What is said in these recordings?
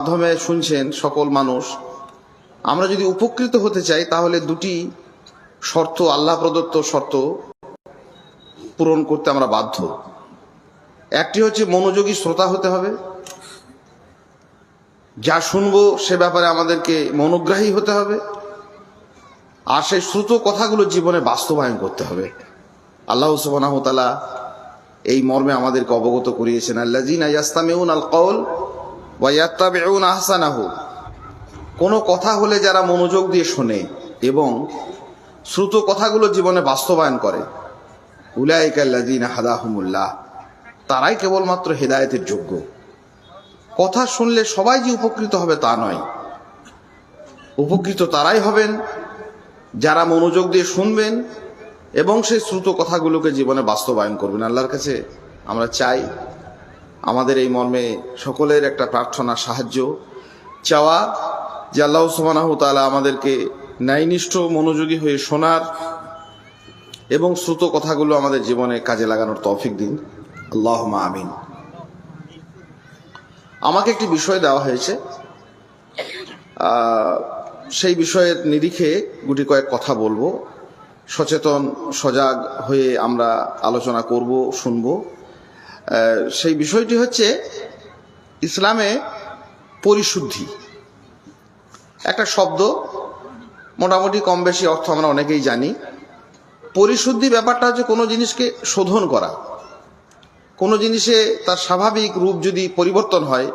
মাধ্যমে শুনছেন সকল মানুষ, আমরা যদি উপকৃত হতে চাই তাহলে দুটি শর্ত, আল্লাহ প্রদত্ত শর্ত পূরণ করতে আমরা বাধ্য। একটি হচ্ছে মনোযোগী শ্রোতা হতে হবে, যা শুনবো সে ব্যাপারে আমাদেরকে মনোগ্রাহী হতে হবে, আর সেই শ্রুত কথাগুলো জীবনে বাস্তবায়ন করতে হবে। আল্লাহ সুবহানাহু ওয়া তাআলা এই মর্মে আমাদেরকে অবগত করিয়েছেন, আল্লাযীনা ইয়াসতামিউনাল কওল ওয়া ইয়াত্তাবিউনা আহসানাহু। কোনো কথা হলে যারা মনোযোগ দিয়ে শোনে এবং শ্রুত কথাগুলো জীবনে বাস্তবায়ন করে, উলাইকাল্লাযীনা হাদাহুমুল্লাহ, তারাই কেবলমাত্র হেদায়েতের যোগ্য। কথা শুনলে সবাই যে উপকৃত হবে তা নয়, উপকৃত তারাই হবেন যারা মনোযোগ দিয়ে শুনবেন এবং সেই শ্রুত কথাগুলোকে জীবনে বাস্তবায়ন করবেন। আল্লাহর কাছে আমরা চাই আমাদের এই মর্মে সকলের একটা প্রার্থনা, সাহায্য চাওয়া, যে আল্লাহ সুবহানাহু ওয়া তাআলা আমাদেরকে ন্যায়নিষ্ঠ মনোযোগী হয়ে শোনার এবং শ্রুত কথাগুলো আমাদের জীবনে কাজে লাগানোর তৌফিক দিন। আল্লাহুম্মা আমিন। আমাকে একটি বিষয় দেওয়া হয়েছে, সেই বিষয়ের নিরিখে গুটি কয়েক কথা বলবো। সচেতন সজাগ হয়ে আমরা আলোচনা করব, শুনব। সেই বিষয়টি হচ্ছে ইসলামে পরিশুদ্ধি। একটা শব্দ, মোটামুটি কম বেশি অর্থ আমরা অনেকেই জানি। পরিশুদ্ধি ব্যাপারটা হচ্ছে কোনো জিনিসকে শোধন করা। কোনো জিনিসে তার স্বাভাবিক রূপ যদি পরিবর্তন হয়,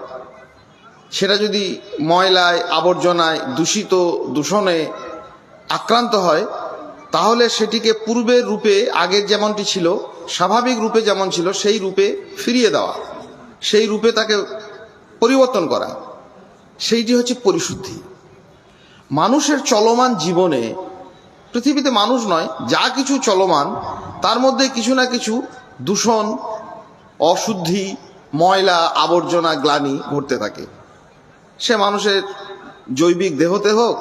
সেটা যদি ময়লায়, আবর্জনায়, দূষণে আক্রান্ত হয়, তাহলে সেটিকে পূর্বের রূপে, আগের যেমনটি ছিল, স্বাভাবিক রূপে যেমন ছিল সেই রূপে ফিরিয়ে দেওয়া, সেই রূপে তাকে পরিবর্তন করা, সেইটি হচ্ছে পরিশুদ্ধি। মানুষের চলমান জীবনে, পৃথিবীতে মানুষ নয়, যা কিছু চলমান তার মধ্যে কিছু না কিছু দূষণ, অশুদ্ধি, ময়লা, আবর্জনা, গ্লানি ঘটতে থাকে। সে মানুষের জৈবিক দেহতে হোক,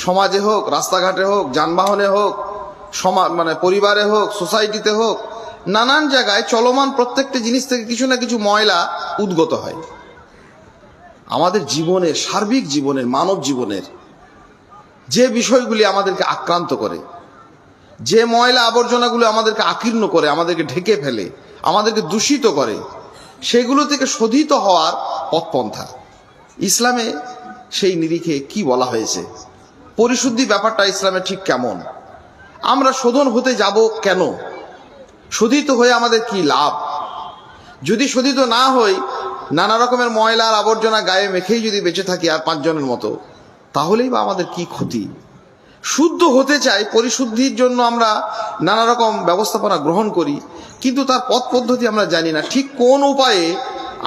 সমাজে হোক, রাস্তাঘাটে হোক, যানবাহনে হোক, পরিবারে হোক, সোসাইটিতে হোক, নানান জায়গায় চলমান প্রত্যেকটা জিনিস থেকে কিছু না কিছু ময়লা উদ্গত হয়। আমাদের জীবনের, সার্বিক জীবনের, মানব জীবনের যে বিষয়গুলি আমাদেরকে আক্রান্ত করে, যে ময়লা আবর্জনাগুলো আমাদেরকে আকীর্ণ করে, আমাদেরকে ঢেকে ফেলে, আমাদেরকে দূষিত করে, সেগুলো থেকে শোধিত হওয়ার পথপন্থা ইসলামে সেই নিরিখে কি বলা হয়েছে, পরিশুদ্ধি ব্যাপারটা ইসলামে ঠিক কেমন, আমরা শোধন হতে যাব কেন, শোধিত হয়ে আমাদের কি লাভ, যদি শোধিত না হই, নানা রকমের ময়লা আর আবর্জনা গায়ে মেখেই যদি বেঁচে থাকি আর পাঁচজনের মতো, তাহলেই বা আমাদের কি ক্ষতি। শুদ্ধ হতে চাই, পরিশুদ্ধির জন্য আমরা নানা রকম ব্যবস্থাপনা গ্রহণ করি, কিন্তু তার পথ পদ্ধতি আমরা জানি না, ঠিক কোন উপায়ে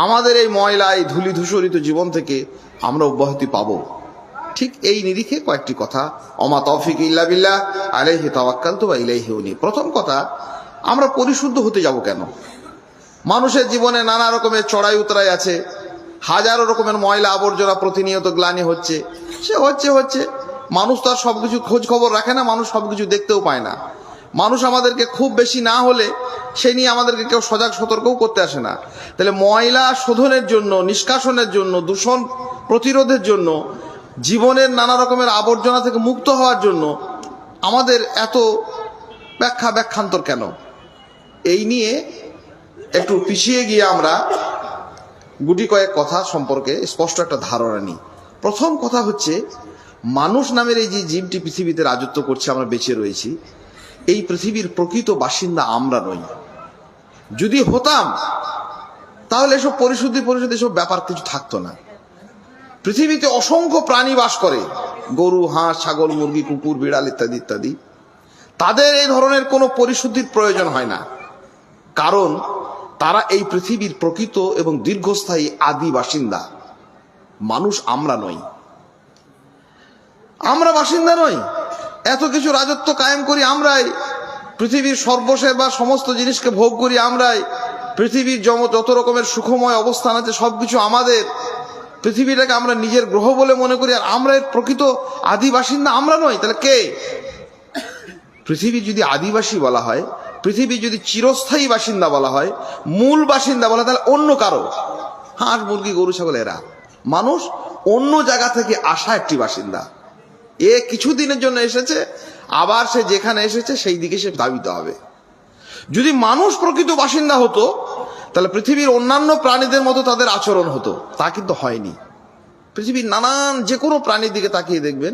আমাদের এই ময়লা, এই ধূলি ধূসরিত জীবন থেকে আমরা অব্যাহতি পাবো। ঠিক এই নিরিখে কয়েকটি কথা। ওমা তৌফিক ইল্লা বিল্লাহ, আলাইহি তাওয়াক্কালতু ওয়া ইলাইহি উনী। প্রথম কথা, আমরা পরিশুদ্ধ হতে যাব কেন? মানুষের জীবনে নানা রকমের চড়াই উতরাই আছে, হাজারো রকমের ময়লা আবর্জনা প্রতিনিয়ত গ্লানি হচ্ছে, সে হচ্ছে। মানুষ তো আর সবকিছু খোঁজ খবর রাখে না, মানুষ সবকিছু দেখতেও পায় না। মানুষ আমাদেরকে খুব বেশি না হলে সে নিয়ে আমাদেরকে কেউ সজাগ সতর্কও করতে আসে না। তাহলে ময়লা শোধনের জন্য, নিষ্কাশনের জন্য, দূষণ প্রতিরোধের জন্য, জীবনের নানা রকমের আবর্জনা থেকে মুক্ত হওয়ার জন্য আমাদের এত ব্যাখ্যান্তর কেন? এই নিয়ে একটু পিছিয়ে গিয়ে আমরা গুটি কয়েক কথা সম্পর্কে স্পষ্ট একটা ধারণা নিই। প্রথম কথা হচ্ছে, মানুষ নামের এই যে জীবটি পৃথিবীতে রাজত্ব করছে, আমরা বেঁচে রয়েছি, এই পৃথিবীর প্রকৃত বাসিন্দা আমরা নই। যদি হতাম তাহলে এসব পরিশুদ্ধি এসব ব্যাপার কিছু থাকতো না। পৃথিবীতে অসংখ্য প্রাণী বাস করে, গরু, হাঁস, ছাগল, মুরগি, কুকুর, বিড়াল ইত্যাদি ইত্যাদি। তাদের এই ধরনের কোনো পরিশুদ্ধির প্রয়োজন হয় না, কারণ তারা এই পৃথিবীর প্রকৃত এবং দীর্ঘস্থায়ী আদি বাসিন্দা। মানুষ আমরা নই, আমরা বাসিন্দা নই। এত কিছু রাজত্ব কায়েম করি আমরাই, পৃথিবীর সর্বসেবা সমস্ত জিনিসকে ভোগ করি আমরাই, পৃথিবীর যত রকমের সুখময় অবস্থান আছে সবকিছু আমাদের, পৃথিবীটাকে আমরা নিজের গ্রহ বলে মনে করি, আর আমরা এর প্রকৃত আদি বাসিন্দা আমরা নই। তাহলে কে? পৃথিবীর যদি আদিবাসী বলা হয়, পৃথিবীর যদি চিরস্থায়ী বাসিন্দা বলা হয়, মূল বাসিন্দা বলা হয়, তাহলে অন্য কারো, হাঁস, মুরগি, গরু, ছাগল এরা। মানুষ অন্য জায়গা থেকে আসা একটি বাসিন্দা। এ কিছুদিনের জন্য এসেছে, আবার সে যেখানে এসেছে সেই দিকে সে ধাবিত হবে। যদি মানুষ প্রকৃত বাসিন্দা হতো তাহলে পৃথিবীর অন্যান্য প্রাণীদের মতো তাদের আচরণ হতো, তা কিন্তু হয়নি। পৃথিবীর নানান যে কোনো প্রাণীর দিকে তাকিয়ে দেখবেন,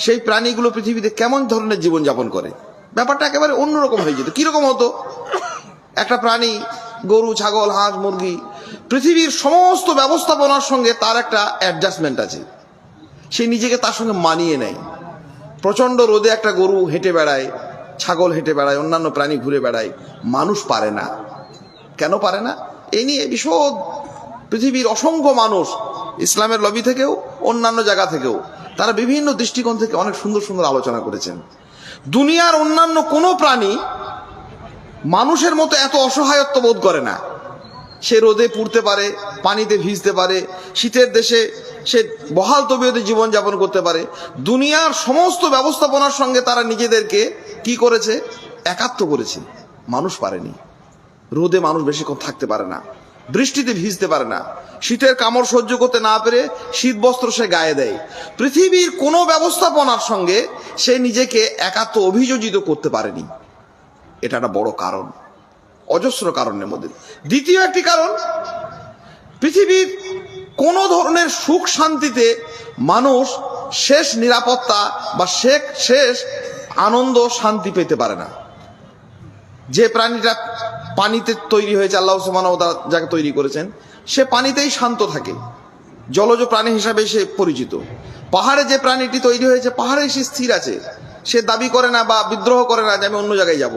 সেই প্রাণীগুলো পৃথিবীতে কেমন ধরনের জীবনযাপন করে, ব্যাপারটা একেবারে অন্যরকম হয়ে যেত। কিরকম হতো? একটা প্রাণী, গরু, ছাগল, হাঁস, মুরগি, পৃথিবীর সমস্ত ব্যবস্থাপনার সঙ্গে তার একটা অ্যাডজাস্টমেন্ট আছে, সে নিজেকে তার সঙ্গে মানিয়ে নেয়। প্রচণ্ড রোদে একটা গরু হেঁটে বেড়ায়, ছাগল হেঁটে বেড়ায়, অন্যান্য প্রাণী ঘুরে বেড়ায়, মানুষ পারে না। কেন পারে না? এই নিয়ে বিশদ পৃথিবীর অসংখ্য মানুষ, ইসলামের লবি থেকেও অন্যান্য জায়গা থেকেও, তারা বিভিন্ন দৃষ্টিকোণ থেকে অনেক সুন্দর সুন্দর আলোচনা করেছেন। দুনিয়ার অন্যান্য কোনো প্রাণী মানুষের মতো এত অসহায়ত্ব বোধ করে না। সে রোদে পুড়তে পারে, পানিতে ভিজতে পারে, শীতের দেশে সে বহাল তবিয়তে জীবনযাপন করতে পারে। দুনিয়ার সমস্ত ব্যবস্থাপনার সঙ্গে তারা নিজেদেরকে কি করেছে? একাত্ম করেছে। মানুষ পারেনি। রোদে মানুষ বেশিক্ষণ থাকতে পারে না, বৃষ্টিতে ভিজতে পারে না, শীতের কামড় সহ্য করতে না পেরে শীত বস্ত্র সে গায়ে দেয়। পৃথিবীর কোনো ব্যবস্থাপনার সঙ্গে সে নিজেকে একাত্ম অভিযোজিত করতে পারেনি। এটা একটা বড় কারণ, অজস্র কারণের মধ্যে দ্বিতীয় একটি কারণ, পৃথিবীর কোনো ধরনের সুখ শান্তিতে মানুষ শেষ নিরাপত্তা বা শেষ আনন্দ শান্তি পেতে পারে না। যে প্রাণীটা পানিতে তৈরি হয়েছে, আল্লাহ সুবহানাহু ওয়া তাআলা যাকে তৈরি করেছেন, সে পানিতেই শান্ত থাকে, জলজ প্রাণী হিসাবে সে পরিচিত। পাহাড়ে যে প্রাণীটি তৈরি হয়েছে, পাহাড়ে সে স্থির আছে, সে দাবি করে না বা বিদ্রোহ করে না যে আমি অন্য জায়গায় যাব।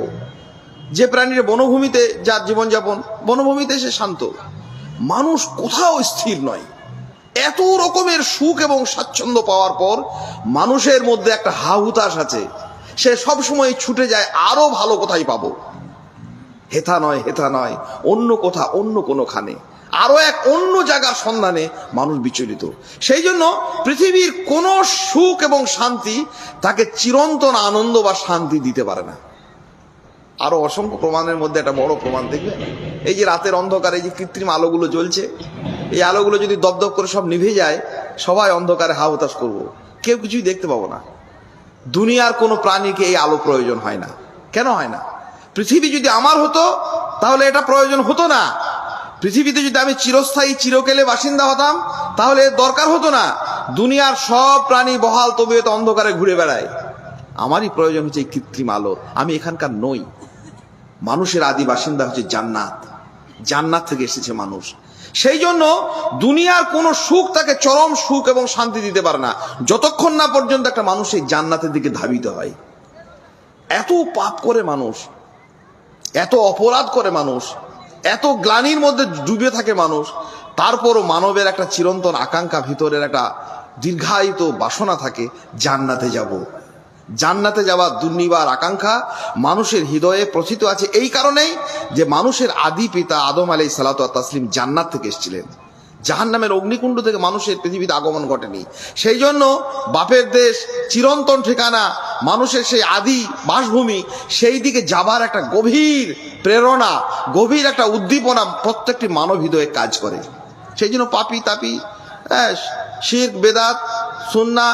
যে প্রাণীর বনভূমিতে যার জীবনযাপন, বনভূমিতে সে শান্ত। মানুষ কোথাও স্থির নয়। এত রকমের সুখ এবং স্বাচ্ছন্দ্য পাওয়ার পর মানুষের মধ্যে একটা হাহুতাশ আছে, সে সবসময় ছুটে যায় আরো ভালো কোথায় পাবো, হেথা নয় অন্য কোথা, অন্য কোনোখানে আরো এক অন্য জায়গার সন্ধানে মানুষ বিচলিত। সেই জন্য পৃথিবীর কোনো সুখ এবং শান্তি তাকে চিরন্তন আনন্দ বা শান্তি দিতে পারে না। আরো অসংখ্য প্রমাণের মধ্যে একটা বড় প্রমাণ দেখবে, এই যে রাতের অন্ধকারে যে কৃত্রিম আলোগুলো জ্বলছে, এই আলোগুলো যদি দপদপ করে সব নিভে যায়, সবাই অন্ধকারে হা হতাশ করবো, কেউ কিছুই দেখতে পাবো না। দুনিয়ার কোনো প্রাণীকে এই আলো প্রয়োজন হয় না। কেন হয় না? পৃথিবী যদি আমার হতো তাহলে এটা প্রয়োজন হতো না। পৃথিবীতে যদি আমি চিরস্থায়ী চিরকেলে বাসিন্দা হতাম তাহলে এর দরকার হতো না। দুনিয়ার সব প্রাণী বহাল তবিয়তে অন্ধকারে ঘুরে বেড়ায়, আমারই প্রয়োজন হচ্ছে এই কৃত্রিম আলো। আমি এখানকার নই। মানুষের আদি বাসিন্দা হচ্ছে জান্নাত, জান্নাত থেকে এসেছে মানুষ। সেই জন্য দুনিয়ার কোনো সুখ তাকে চরম সুখ এবং শান্তি দিতে পারে না, যতক্ষণ না পর্যন্ত একটা মানুষ এই জান্নাতের দিকে ধাবিত হয়। এত পাপ করে মানুষ, এত অপরাধ করে মানুষ, এত গ্লানির মধ্যে ডুবে থাকে মানুষ, তারপরও মানবের একটা চিরন্তন আকাঙ্ক্ষা, ভিতরের একটা দীর্ঘায়িত বাসনা থাকে, জান্নাতে যাব। জান্নাতে যাওয়ার দুর্নিবার আকাঙ্ক্ষা মানুষের হৃদয়ে প্রথিত আছে। এই কারণেই যে মানুষের আদি পিতা আদম আলাইহিস সালাতু ওয়াত তাসলিম জান্নাত থেকে এসেছিলেন, জাহান্নামের অগ্নিকুণ্ড থেকে মানুষের পৃথিবীতে আগমন ঘটেনি। সেই জন্য বাপের দেশ, চিরন্তন ঠিকানা, মানুষের সেই আদি বাসভূমি, সেই দিকে যাবার একটা গভীর প্রেরণা, গভীর একটা উদ্দীপনা প্রত্যেকটি মানব হৃদয়ে কাজ করে। সেই জন্য পাপী তাপী, শিরক, বেদাত, সুন্নাহ,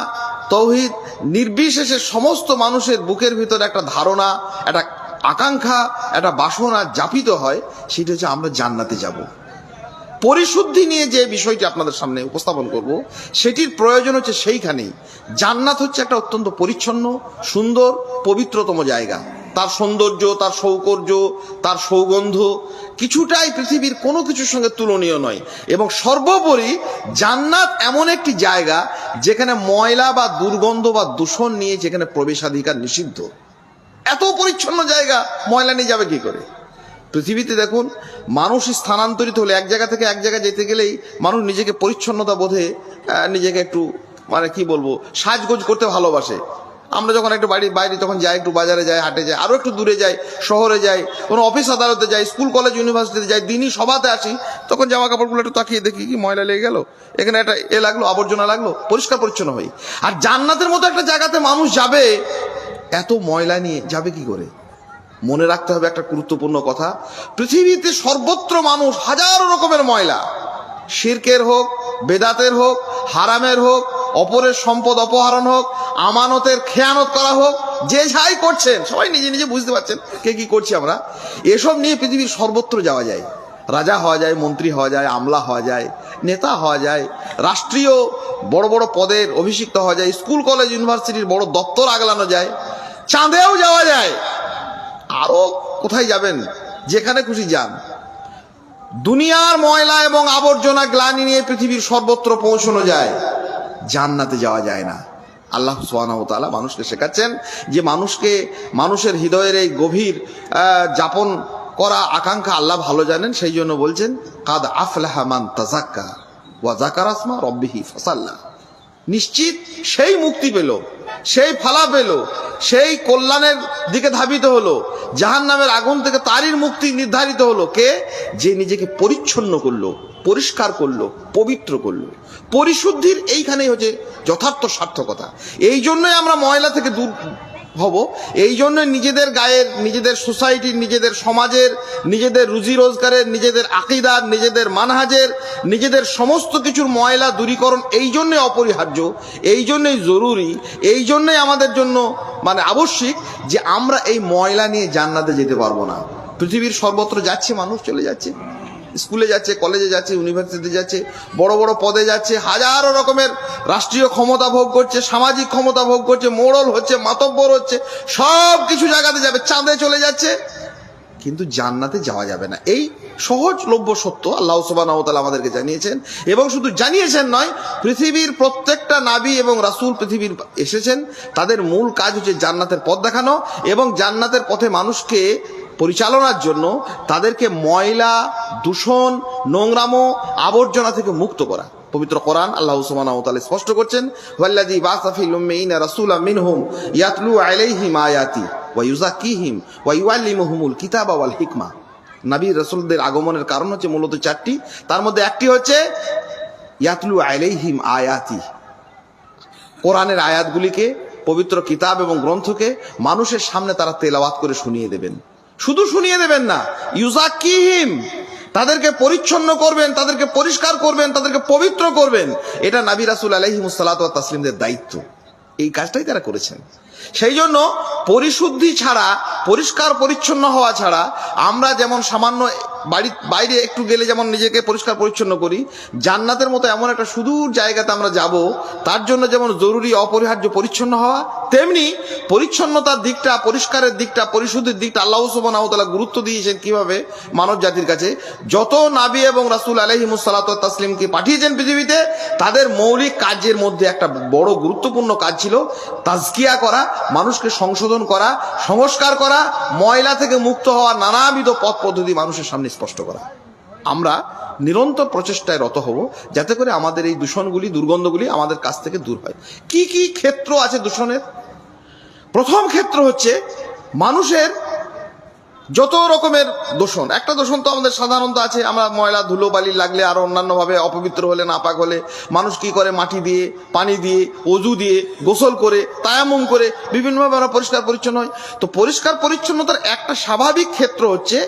তৌহিদ নির্বিশেষে সমস্ত মানুষের বুকের ভিতরে একটা ধারণা, একটা আকাঙ্ক্ষা, একটা বাসনা যাপিত হয়, সেটা হচ্ছে আমরা জান্নাতে যাব। পরিশুদ্ধি নিয়ে যে বিষয়টি আপনাদের সামনে উপস্থাপন করব, সেটির প্রয়োজন হচ্ছে সেইখানেই। জান্নাত হচ্ছে একটা অত্যন্ত পরিচ্ছন্ন, সুন্দর, পবিত্রতম জায়গা। তার সৌন্দর্য, তার সৌকর্য, তার সৌগন্ধ কিছুটাই পৃথিবীর কোনো কিছুর সঙ্গে তুলনীয় নয়। এবং সর্বোপরি জান্নাত এমন একটি জায়গা যেখানে ময়লা বা দুর্গন্ধ বা দূষণ নিয়ে যেখানে প্রবেশাধিকার নিষিদ্ধ। এত পরিচ্ছন্ন জায়গা, ময়লা নিয়ে যাবে কি করে? পৃথিবীতে দেখুন, মানুষ স্থানান্তরিত হলে এক জায়গা থেকে এক জায়গায় যেতে গেলেই মানুষ নিজেকে পরিচ্ছন্নতা বোধে নিজেকে একটু কি বলবো, সাজগোজ করতে ভালোবাসে। আমরা যখন একটু বাইরে যখন যাই, একটু বাজারে যাই, হাটে যাই, আরো একটু দূরে যাই, শহরে যাই, কোনো অফিস আদালতে যাই, স্কুল কলেজ ইউনিভার্সিটিতে যাই, দিনই সভাতে আসি, তখন জামা কাপড়গুলো একটু তাকিয়ে দেখি কি ময়লা লেগে গেল, এখানে একটা লাগলো, আবর্জনা লাগলো, পরিষ্কার পরিচ্ছন্ন হই। আর জান্নাতের মতো একটা জায়গাতে মানুষ যাবে, এত ময়লা নিয়ে যাবে কি করে? মনে রাখতে হবে একটা গুরুত্বপূর্ণ কথা, পৃথিবীতে সর্বত্র মানুষ হাজারো রকমের ময়লা, শিরকের হোক, বেদাতের হোক, হারামের হোক, অপরের সম্পদ অপহরণ হোক, আমানতের খেয়ানত করা হোক, যে যাই করছেন সবাই নিজে নিজে বুঝতে পারছেন কে কি করছি আমরা। এসব নিয়ে পৃথিবীর সর্বত্র যাওয়া যায়, রাজা হওয়া যায়, মন্ত্রী হওয়া যায়, আমলা হওয়া যায়, নেতা হওয়া যায়, রাষ্ট্রীয় বড় বড় পদের অভিষিক্ত হওয়া যায়, স্কুল কলেজ ইউনিভার্সিটির বড় দপ্তর আগলানো যায়, চাঁদেও যাওয়া যায়, আরো কোথায় যাবেন, যেখানে খুশি যান। দুনিয়ার ময়লা এবং আবর্জনা গ্লানি নিয়ে পৃথিবীর সর্বত্র পৌঁছানো যায়, জান্নাতে যাওয়া যায় না। আল্লাহ সুবহানাহু ওয়া তাআলা মানুষকে শেখাচ্ছেন যে মানুষের হৃদয়ের এই গভীর যাপন করা আকাঙ্ক্ষা আল্লাহ ভালো জানেন। সেই জন্য বলছেন কাদ আফলাহা মান তাযাক্কা ওয়া যাকারা ইসমা রাব্বিহি ফাসাল্লা। নিশ্চিত সেই মুক্তি পেল, সেই ফালা পেল, সেই কল্যাণের দিকে ধাবিত হলো, জাহান্নামের আগুন থেকে তারই মুক্তি নির্ধারিত হলো। কে? যে নিজেকে পরিচ্ছন্ন করলো, পরিষ্কার করলো, পবিত্র করলো। পরিশুদ্ধির এইখানেই হচ্ছে যথার্থ সার্থকতা। এই জন্যই আমরা ময়লা থেকে দূর হব, এই জন্য নিজেদের গায়ের, নিজেদের সোসাইটির, নিজেদের সমাজের, নিজেদের রুজি রোজগারের, নিজেদের আকীদার, নিজেদের মানহাজের, নিজেদের সমস্ত কিছুর ময়লা দূরীকরণ এই জন্যই অপরিহার্য, এই জন্যই জরুরি, এই জন্যই আমাদের জন্য আবশ্যিক যে আমরা এই ময়লা নিয়ে জান্নাতে যেতে পারবো না। পৃথিবীর সর্বত্র যাচ্ছে, মানুষ চলে যাচ্ছে, স্কুলে যাচ্ছে, কলেজে যাচ্ছে, ইউনিভার্সিটিতে যাচ্ছে, বড় বড় পদে যাচ্ছে, হাজারো রকমের রাষ্ট্রীয় ক্ষমতা ভোগ করছে, সামাজিক ক্ষমতা ভোগ করছে, মোড়ল হচ্ছে, মাতব্বর হচ্ছে, সব কিছু জায়গাতে যাবে, চাঁদে চলে যাচ্ছে, কিন্তু জান্নাতে যাওয়া যাবে না। এই সহজলভ্য সত্য আল্লাহ সুবহানাহু ওয়া তাআলা আমাদেরকে জানিয়েছেন। এবং শুধু জানিয়েছেন নয়, পৃথিবীর প্রত্যেকটা নবী এবং রাসূল পৃথিবীর এসেছেন, তাদের মূল কাজ হচ্ছে জান্নাতের পথ দেখানো এবং জান্নাতের পথে মানুষকে পরিচালনার জন্য তাদেরকে ময়লা, দূষণ, নোংরামো, আবর্জনা থেকে মুক্ত করা। পবিত্র কোরআন আল্লাহ সুবহানাহু ওয়া তাআলা স্পষ্ট করছেন, ওয়াল্লাযী বা'সা ফিল উম্মিয়িনা রাসূলাম মিনহুম ইয়াতলু আলাইহিম আয়াতি ওয়া ইউযাক্কিহিম ওয়া ইউআল্লিমুহুমুল কিতাবা ওয়াল হিকমা। নবী রাসূলদের আগমনের কারণ হচ্ছে মূলত চারটি, তার মধ্যে একটি হচ্ছে ইয়াতলু আলাইহিম আয়াতি, কোরআনের আয়াতগুলিকে, পবিত্র কিতাব এবং গ্রন্থকে মানুষের সামনে তারা তেলাওয়াত করে শুনিয়ে দেবেন। শুধু শুনিয়ে দেবেন না, ইউযাক্কিহিম, তাদেরকে পরিচ্ছন্ন করবেন, তাদেরকে পরিষ্কার করবেন, তাদেরকে পবিত্র করবেন। এটা নবী রাসূল আলাইহিমুস সালাতু ওয়াত তাসলিমদের দায়িত্ব। এই কাজটাই তারা করেছেন। সেই জন্য পরিশুদ্ধি ছাড়া, পরিষ্কার পরিচ্ছন্ন হওয়া ছাড়া, আমরা যেমন সামান্য বাইরে একটু গেলে যেমন নিজেকে পরিষ্কার পরিচ্ছন্ন করি, জান্নাতের মতো এমন একটা সুদূর জায়গাতে আমরা যাব, তার জন্য যেমন জরুরি অপরিহার্য পরিচ্ছন্ন হওয়া, তেমনি পরিচ্ছন্নতার দিকটা, পরিষ্কারের দিকটা, পরিশুদ্ধির দিকটা আল্লাহ সুবহানাহু ওয়া তাআলা গুরুত্ব দিয়েছেন। কিভাবে? মানব জাতির কাছে যত নবী এবং রাসূল আলাইহিমুস সালাতু ওয়াত তাসলিমকে পাঠিয়েছেন পৃথিবীতে, তাদের মৌলিক কাজের মধ্যে একটা বড় গুরুত্বপূর্ণ কাজ ছিল তাজকিয়া করা, মানুষকে সংশোধন করা, সংস্কার করা, ময়লা থেকে মুক্ত হওয়া নানাবিধ পথ পদ্ধতি মানুষের সামনে স্পষ্ট করা। আমরা নিরন্তর প্রচেষ্টায় রত হব যাতে করে আমাদের এই দূষণগুলি, দুর্গন্ধগুলি আমাদের কাছ থেকে দূর হয়। কি কি ক্ষেত্র আছে দূষণের? প্রথম ক্ষেত্র হচ্ছে মানুষের যত রকমের দূষণ। একটা দূষণ তো আমাদের সাধারণত আছে, আমরা ময়লা ধুলো বালি লাগলে আর অন্যান্যভাবে অপবিত্র হলে, নাপাক হলে মানুষ কি করে? মাটি দিয়ে, পানি দিয়ে, অজু দিয়ে, গোসল করে, তায়াম্মুম করে বিভিন্নভাবে আমরা পরিষ্কার পরিচ্ছন্ন হয়। তো পরিষ্কার পরিচ্ছন্নতার একটা স্বাভাবিক ক্ষেত্র হচ্ছে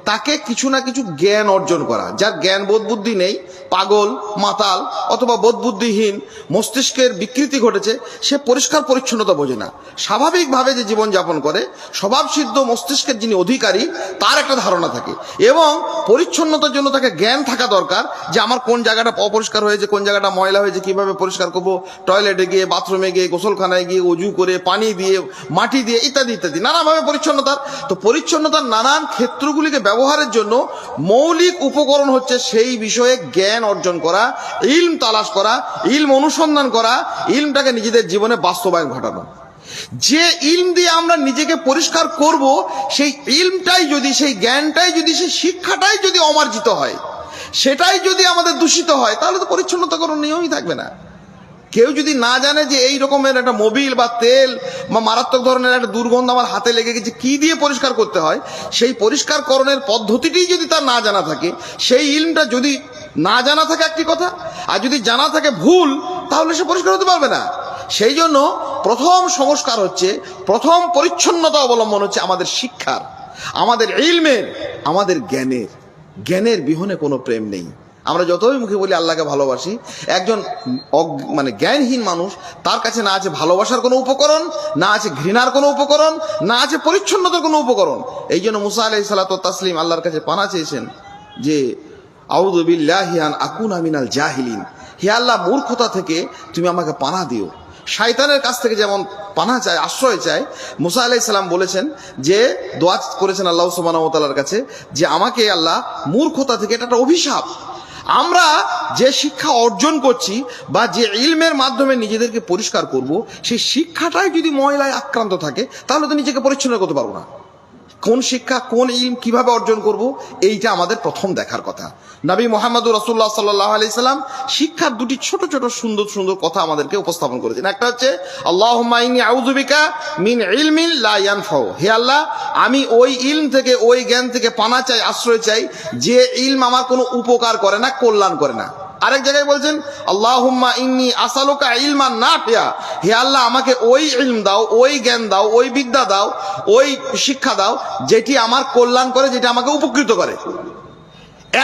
তাকে কিছু না কিছু জ্ঞান অর্জন করা। যার জ্ঞান বোধ বুদ্ধি নেই, পাগল, মাতাল অথবা বোধ বুদ্ধিহীন, মস্তিষ্কের বিকৃতি ঘটেছে, সে পরিষ্কার পরিচ্ছন্নতা বোঝে না। স্বাভাবিকভাবে যে জীবনযাপন করে, স্বভাবসিদ্ধ মস্তিষ্কের যিনি অধিকারী, তার একটা ধারণা থাকে এবং পরিচ্ছন্নতার জন্য তাকে জ্ঞান থাকা দরকার যে আমার কোন জায়গাটা অপরিষ্কার হয়েছে, কোন জায়গাটা ময়লা হয়েছে, কিভাবে পরিষ্কার করবো, টয়লেটে গিয়ে, বাথরুমে গিয়ে, গোসলখানায় গিয়ে, অজু করে, পানি দিয়ে, মাটি দিয়ে, ইত্যাদি ইত্যাদি নানাভাবে পরিচ্ছন্নতার। তো পরিচ্ছন্নতার নানান ক্ষেত্রগুলিকে ব্যবহারের জন্য মৌলিক উপকরণ হচ্ছে সেই বিষয়ে জ্ঞান অর্জন করা, ইলম তালাশ করা, ইলম অনুসন্ধান করা, ইলমটাকে নিজেদের জীবনে বাস্তবায়ন ঘটানো। যে ইলম দিয়ে আমরা নিজেকে পরিষ্কার করব, সেই ইলমটাই যদি, সেই জ্ঞানটাই যদি, সেই শিক্ষাটাই যদি অমার্জিত হয়, সেটাই যদি আমাদের দূষিত হয়, তাহলে তো পরিচ্ছন্নতা কোনো নিয়মই থাকবে না। কেউ যদি না জানে যে এই রকমের একটা মোবিল বা তেল বা মারাত্মক ধরনের একটা দুর্গন্ধ আমার হাতে লেগে গেছে, কি দিয়ে পরিষ্কার করতে হয়, সেই পরিষ্কারকরণের পদ্ধতিটি যদি তার না জানা থাকে, সেই ইলমটা যদি না জানা থাকে একটি কথা, আর যদি জানা থাকে ভুল, তাহলে সে পরিষ্কার হতে পারবে না। সেই জন্য প্রথম সংস্কার হচ্ছে, প্রথম পরিচ্ছন্নতা অবলম্বন হচ্ছে আমাদের শিক্ষার, আমাদের ইলমের, আমাদের জ্ঞানের। জ্ঞানের বিহনে কোনো প্রেম নেই। আমরা যতই মুখে বলি আল্লাহকে ভালোবাসি, একজন মানে জ্ঞানহীন মানুষ, তার কাছে না আছে ভালোবাসার কোনো উপকরণ, না আছে ঘৃণার কোনো উপকরণ, না আছে পরিচ্ছন্নতার কোনো উপকরণ। এই জন্য মুসা আলাইহিস সালাতু ওয়াত তাসলিম আল্লাহর কাছে পানা চেয়েছেন যে আউযু বিল্লাহি আন আকুনা মিনাল জাহিলিন, হে আল্লাহ মূর্খতা থেকে তুমি আমাকে পানা দিও। শয়তানের কাছ থেকে যেমন পানা চায়, আশ্রয় চায়, মুসা আলাইহিস সালাম বলেছেন যে দোয়া করেছেন আল্লাহ সুবহানাহু ওয়া তাআলার কাছে যে আমাকে আল্লাহ মূর্খতা থেকে, এটা একটা অভিশাপ। আমরা যে শিক্ষা অর্জন করছি বা যে ইলমের মাধ্যমে নিজেদেরকে পরিষ্কার করব, সেই শিক্ষাটাই যদি ময়লায় আক্রান্ত থাকে তাহলে তো নিজেকে পরিচ্ছন্ন করতে পারবো না। কোন শিক্ষা, কোন ইলম কিভাবে অর্জন করব, এইটা আমাদের প্রথম দেখার কথা। নবী মুহাম্মদুর রাসূলুল্লাহ সাল্লাল্লাহু আলাইহি সাল্লাম শিক্ষার দুটি ছোট ছোট সুন্দর সুন্দর কথা আমাদেরকে উপস্থাপন করেছেন। একটা হচ্ছে আল্লাহুম্মা ইন্নী আউযু বিকা মিন ইলমিন লা ইয়ানফাউ, হে আল্লাহ আমি ওই ইলম থেকে, ওই জ্ঞান থেকে পানা চাই, আশ্রয় চাই যে ইলম আমার কোনো উপকার করে না, কল্যাণ করে না। আরেক জায়গায় বলছেন আল্লাহুম্মা ইন্নী আসআলুকা ইলমান নাফিয়া, হে আল্লাহ আমাকে ওই ইলম দাও, ওই জ্ঞান দাও, ওই বিদ্যা দাও, ওই শিক্ষা দাও যেটি আমার কল্যাণ করে, যেটি আমাকে উপকৃত করে।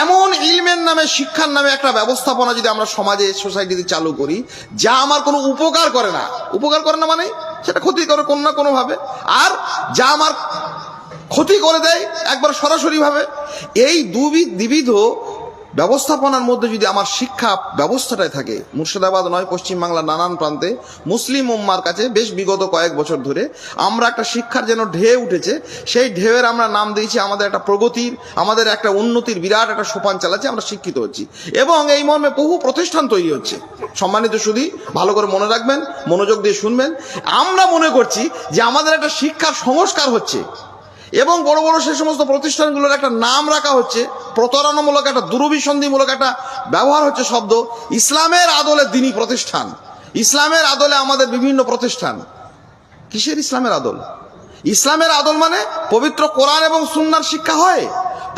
এমন ইলমের নামে, শিক্ষার নামে একটা ব্যবস্থাপনা যদি আমরা সমাজে, সোসাইটিতে চালু করি যা আমার কোনো উপকার করে না, উপকার করে না মানে সেটা ক্ষতি করে কোনো না কোনো ভাবে, আর যা আমার ক্ষতি করে দেয় একবার সরাসরি ভাবে, এই দ্বিবিধ ব্যবস্থাপনার মধ্যে যদি আমার শিক্ষা ব্যবস্থাটাই থাকে, মুর্শিদাবাদ নয় পশ্চিমবাংলার নানান প্রান্তে মুসলিম উম্মার কাছে বেশ বিগত কয়েক বছর ধরে আমরা একটা শিক্ষার যেন ঢেউ উঠেছে, সেই ঢেউয়ের আমরা নাম দিয়েছি আমাদের একটা প্রগতির, আমাদের একটা উন্নতির বিরাট একটা সোপান চালাচ্ছে, আমরা শিক্ষিত হচ্ছি এবং এই মর্মে বহু প্রতিষ্ঠান তৈরি হচ্ছে। সম্মানিত শুধু ভালো করে মনে রাখবেন, মনোযোগ দিয়ে শুনবেন, আমরা মনে করছি যে আমাদের একটা শিক্ষার সংস্কার হচ্ছে এবং বড় বড় সেই সমস্ত প্রতিষ্ঠানগুলোর একটা নাম রাখা হচ্ছে, প্রতারণামূলক একটা দুরভিসন্ধিমূলক একটা ব্যবহার হচ্ছে শব্দ, ইসলামের আদলে দ্বীনি প্রতিষ্ঠান, ইসলামের আদলে আমাদের বিভিন্ন প্রতিষ্ঠান। কিসের ইসলামের আদল? ইসলামের আদল মানে পবিত্র কোরআন এবং সুন্নাহর শিক্ষা হয়,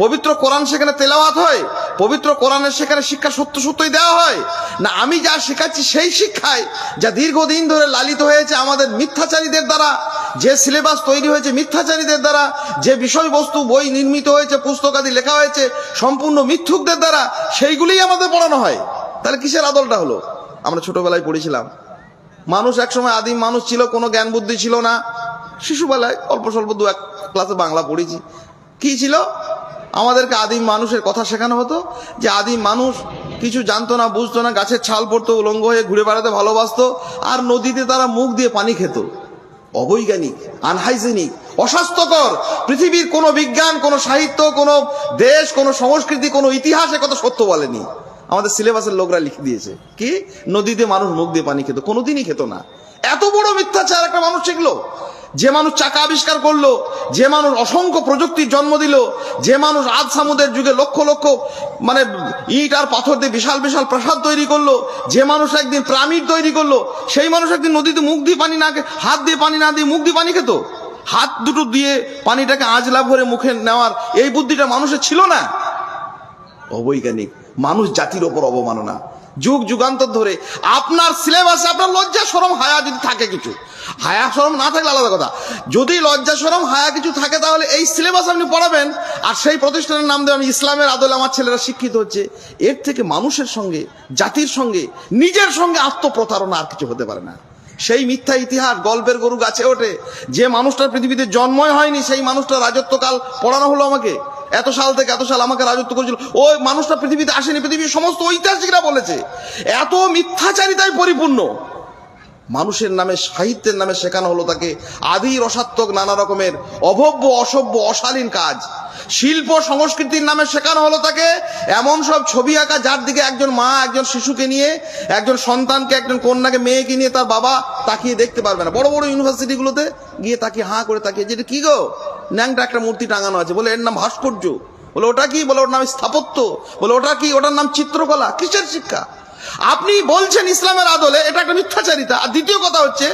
পবিত্র কোরআন সেখানে তেলাওয়াত হয়, পবিত্র কোরআনের সেখানে শিক্ষা সত্য সত্যই দেওয়া হয় না আমি যা শেখাচ্ছি সেই শিক্ষায়, যা দীর্ঘদিন ধরে লালিত হয়েছে আমাদের মিথ্যাচারীদের দ্বারা, যে সিলেবাস তৈরি হয়েছে মিথ্যাচারীদের দ্বারা, যে বিষয়বস্তু বই নির্মিত হয়েছে, পুস্তকাদি লেখা হয়েছে সম্পূর্ণ মিথ্যুকদের দ্বারা, সেইগুলিই আমাদের পড়ানো হয়। তাহলে কিসের আদলটা হলো? আমরা ছোটবেলায় পড়েছিলাম, মানুষ একসময় আদিম মানুষ ছিল, কোনো জ্ঞান বুদ্ধি ছিল না। শিশুবেলায় অল্প স্বল্প দু এক ক্লাসে বাংলা পড়েছি। কি ছিল? আমাদেরকে আদিম মানুষের কথা শেখানো হতো যে আদিম মানুষ কিছু জানতো না, বুঝতো না, গাছের ছাল পড়তো, উলঙ্গ হয়ে ঘুরে বেড়াতে ভালোবাসতো, আর নদীতে তারা মুখ দিয়ে পানি খেত। অবৈজ্ঞানিক, আনহাইজেনিক, অস্বাস্থ্যকর। পৃথিবীর কোনো বিজ্ঞান, কোনো সাহিত্য, কোনো দেশ, কোনো সংস্কৃতি, কোনো ইতিহাসে কথা সত্য বলেনি। আমাদের সিলেবাসের লোকরা লিখে দিয়েছে কি নদীতে মানুষ মুখ দিয়ে পানি খেত, কোনোদিনই খেত না। এত বড় মিথ্যাচার একটা মানুষ শিখলো। যে মানুষ চাকা আবিষ্কার করলো, যে মানুষ অসংখ্য প্রযুক্তির জন্ম দিল, যে মানুষ আদ সামুদের যুগে লক্ষ লক্ষ মানে ইট আর পাথর দিয়ে বিশাল বিশাল প্রাসাদ তৈরি করলো, যে মানুষ একদিন পিরামিড তৈরি করলো, সেই মানুষ একদিন নদীতে মুখ দিয়ে পানি না, হাত দিয়ে পানি না দিয়ে মুখ দিয়ে পানি খেত। হাত দুটো দিয়ে পানিটাকে আঁচলা ভরে মুখে নেওয়ার এই বুদ্ধিটা মানুষের ছিল না। অবৈজ্ঞানিক, মানুষ জাতির ওপর অবমাননা। যুগ যুগান্তর ধরে আপনার সিলেবাসে আপনার লজ্জা শরম হায়া যদি থাকে, কিছু হায়া শরম না থাকলে আলাদা কথা, যদি লজ্জা শরম হায়া কিছু থাকে তাহলে এই সিলেবাস আপনি পড়াবেন আর সেই প্রতিষ্ঠানের নাম দেবেন ইসলামের আদলে আমার ছেলেরা শিক্ষিত হচ্ছে। এর থেকে মানুষের সঙ্গে, জাতির সঙ্গে, নিজের সঙ্গে আত্মপ্রতারণা আর কিছু হতে পারে না। সেই মিথ্যা ইতিহাস, গল্পের গরু গাছে ওঠে। যে মানুষটার পৃথিবীতে জন্মই হয়নি সেই মানুষটার রাজত্বকাল পড়ানো হলো আমাকে, এত সাল থেকে এত সাল আমাকে রাজত্ব করেছিল, ওই মানুষটা পৃথিবীতে আসেনি, পৃথিবীর সমস্ত ঐতিহাসিকরা বলেছে। এত মিথ্যাচারিতায় পরিপূর্ণ। মানুষের নামে, সাহিত্যের নামে শেখানো হলো তাকে আদি রসাত্মক নানা রকমের অভব্য, অসভ্য, অশালীন কাজ। শিল্প সংস্কৃতির নামে শেখানো হলো তাকে এমন সব ছবি আঁকা যার দিকে একজন মা একজন শিশুকে নিয়ে, একজন সন্তানকে, একজন কন্যাকে, মেয়েকে নিয়ে তার বাবা তাকিয়ে দেখতে পারবে না। বড় বড় ইউনিভার্সিটিগুলোতে গিয়ে তাকিয়ে হাঁ করে তাকিয়ে, যেটা কি গো, ন্যাংটা একটা মূর্তি টাঙানো আছে, বলে এর নাম ভাস্কর্য, বলে ওটা কি, বলে ওর নাম স্থাপত্য, বলে ওটা কি, ওটার নাম চিত্রকলা। কিসের শিক্ষা? আপনি বলছেন ইসলামের আদলে, এটা একটা মিথ্যাচারিতা। আর দ্বিতীয় কথা হচ্ছে,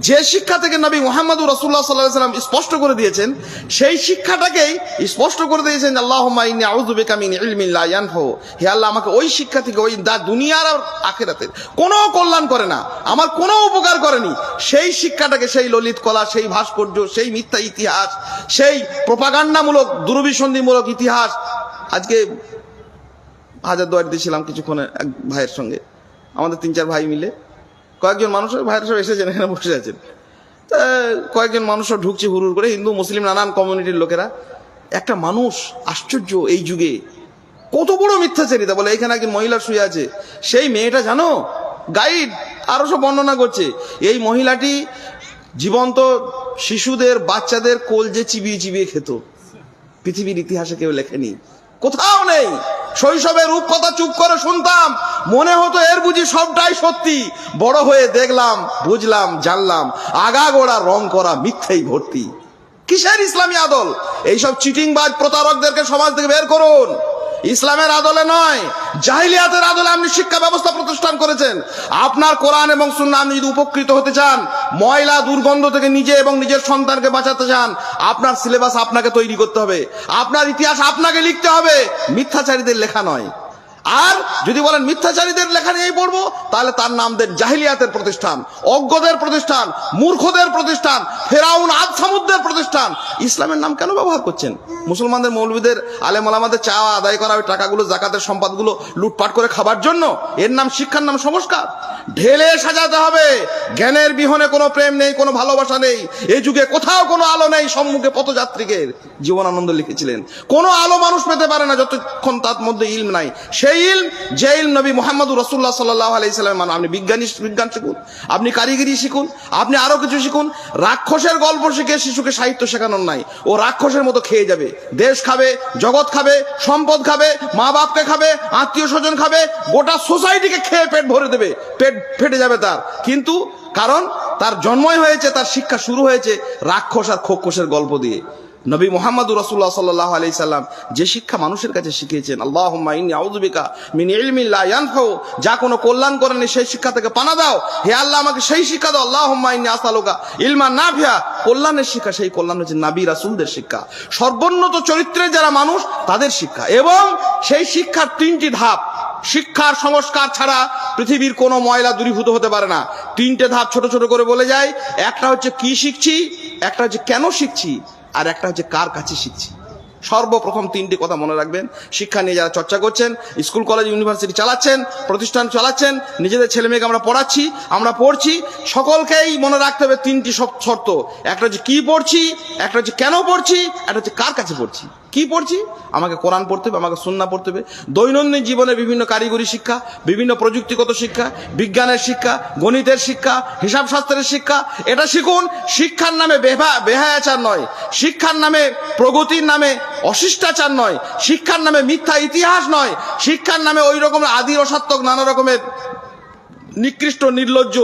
যে শিক্ষা থেকে নবী মুহাম্মদুর রাসূলুল্লাহ সাল্লাল্লাহু আলাইহি ওয়াসাল্লাম স্পষ্ট করে দিয়েছেন, সেই শিক্ষাটাকেই স্পষ্ট করে দিয়েছেন আল্লাহুম্মা ইন্নী আউযু বিকা মিন ইলমিন লা ইয়ানফাউ, হে আল্লাহ আমাকে ওই শিক্ষা থেকে, ওই দুনিয়ার আর আখিরাতের কোনো কল্যাণ করে না, আমার কোনো উপকার করেনি, সেই শিক্ষাটাকে, সেই ললিত কলা, সেই ভাস্কর্য, সেই মিথ্যা ইতিহাস, সেই প্রোপাগান্ডামূলক দুরভিসন্ধিমূলক ইতিহাস আজকে হাজারদুয়ারিতে ছিলাম কিছুক্ষণ এক ভাইয়ের সঙ্গে, আমাদের 3-4 ভাই মিলে, কয়েকজন মানুষ ভাইয়ের সব এসেছেন, এখানে বসে আছেন। তা কয়েকজন মানুষও ঢুকছে হুড়ুর করে, হিন্দু মুসলিম নানান কমিউনিটির লোকেরা। একটা মানুষ আশ্চর্য, এই যুগে কত বড় মিথ্যাচারিতা। বলে এখানে একজন মহিলা শুয়ে আছে, সেই মেয়েটা জানো, গাইড আরো সব বর্ণনা করছে, এই মহিলাটি জীবন্ত শিশুদের বাচ্চাদের কলজে চিবিয়ে চিবিয়ে খেত। পৃথিবীর ইতিহাসে কেউ লেখেনি, কোথাও নেই। শৈশবে রূপকথা চুপ করে শুনতাম, মনে হতো এর বুঝি সবটাই সত্যি। বড় হয়ে দেখলাম, বুঝলাম, জানলাম আগাগোড়া রং করা মিথ্যেই ভর্তি। কিসের ইসলামী আদল? এইসব চিটিংবাজ প্রতারকদেরকে সমাজ থেকে বের করুন। ইসলামের আদলে নয়, জাহিলিয়াতের আদলে আপনি শিক্ষা ব্যবস্থা প্রতিষ্ঠান করেছেন। আপনার কোরআন এবং সুন্নাহ, আপনি যদি উপকৃত হতে চান, ময়লা দুর্গন্ধ থেকে নিজে এবং নিজের সন্তানকে বাঁচাতে চান, আপনার সিলেবাস আপনাকে তৈরি করতে হবে, আপনার ইতিহাস আপনাকে লিখতে হবে, মিথ্যাচারীদের লেখা নয়। আর যদি বলেন মিথ্যাচারীদের লেখা নিয়েই পড়বো, তাহলে তার নাম দেন জাহিলিয়াতের প্রতিষ্ঠান, অজ্ঞদের প্রতিষ্ঠান, মূর্খদের প্রতিষ্ঠান, ফেরাউন আদ সামুদ্রের প্রতিষ্ঠান। ইসলামের নাম কেন ব্যবহার করছেন? মুসলমানদের মৌলবীদের আলেম ওলামাদের চাওয়া আদায় করা, ওই টাকাগুলো জাকাতের সম্পদগুলো লুটপাট করে খাবার জন্য? এর নাম শিক্ষার নাম সংস্কার? ঢেলে সাজাতে হবে। জ্ঞানের বিহনে কোনো প্রেম নেই, কোনো ভালোবাসা নেই। এই যুগে কোথাও কোনো আলো নেই। সম্মুখে পথযাত্রীকের জীবনানন্দ লিখেছিলেন, কোনো আলো মানুষ পেতে পারে না যতক্ষণ তার মধ্যে ইলম নাই। সেই ইলম, যে ইলম নবী মুহাম্মদ রাসূলুল্লাহ সাল্লাল্লাহু আলাইহি সাল্লাম। আপনি বিজ্ঞান শিখুন, আপনি কারিগরি শিখুন, আপনি আরো কিছু শিখুন। রাক্ষসের গল্প শিখে শিশুকে সাহিত্য শেখানোর নাই। ও রাক্ষসের মতো খেয়ে যাবে, দেশ খাবে, জগৎ খাবে, সম্পদ খাবে, মা বাপকে খাবে, আত্মীয় স্বজন খাবে, গোটা সোসাইটিকে খেয়ে পেট ভরে দেবে, পেট ফেটে যাবে তার। কিন্তু কারণ তার জন্মই হয়েছে, তার শিক্ষা শুরু হয়েছে রাক্ষস আর খোকসের গল্প দিয়ে। নবী মুহাম্মদ রাসূলুল্লাহ সাল্লাল্লাহু আলাইহি সাল্লাম যে শিক্ষা মানুষের কাছে শিখিয়েছেন, আল্লাহুম্মা ইন্নী আউযু বিকা মিন ইলমিন লা ইয়ানফাউ, যা কোনো কল্যাণ করেনি সেই শিক্ষা থেকে পানা দাও। হে আল্লাহ, আমাকে সেই শিক্ষা দাও। আল্লাহুম্মা ইন্নী আসআলুকা ইলমান নাফিয়া, কল্যাণের শিক্ষা। সেই কল্যাণ হচ্ছে নবী রাসূলদের শিক্ষা, সর্বোন্নত চরিত্রের যারা মানুষ তাদের শিক্ষা। এবং সেই শিক্ষার 3টি ধাপ। শিক্ষার সংস্কার ছাড়া পৃথিবীর কোনো ময়লা দূরীভূত হতে পারে না। 3টে ধাপ ছোট ছোট করে বলে যায়। একটা হচ্ছে কি শিখছি, একটা হচ্ছে কেন শিখছি, আর একটা হচ্ছে কার কাছে শিখছি। সর্বপ্রথম 3টি কথা মনে রাখবেন। শিক্ষা নিয়ে যারা চর্চা করছেন, স্কুল কলেজ ইউনিভার্সিটি চালাচ্ছেন, প্রতিষ্ঠান চালাচ্ছেন, নিজেদের ছেলে মেয়েকে আমরা পড়াচ্ছি, আমরা পড়ছি, সকলকেই মনে রাখতে হবে 3টি শর্ত। একটা হচ্ছে কি পড়ছি, একটা হচ্ছে কেন পড়ছি, একটা হচ্ছে কার কাছে পড়ছি। কি পড়ছি? আমাকে কোরআন পড়তে হবে, আমাকে সুন্নাহ পড়তে হবে। দৈনন্দিন জীবনে বিভিন্ন কারিগরি শিক্ষা, বিভিন্ন প্রযুক্তিগত শিক্ষা, বিজ্ঞানের শিক্ষা, গণিতের শিক্ষা, হিসাব শাস্ত্রের শিক্ষা, এটা শিখুন। শিক্ষার নামে বেহায়াচার নয়, শিক্ষার নামে প্রগতির নামে অশিষ্টাচার নয়, শিক্ষার নামে মিথ্যা ইতিহাস নয়, শিক্ষার নামে ওই রকমের আদি রসাত্মক নানা রকমের নিকৃষ্ট নির্লজ্জ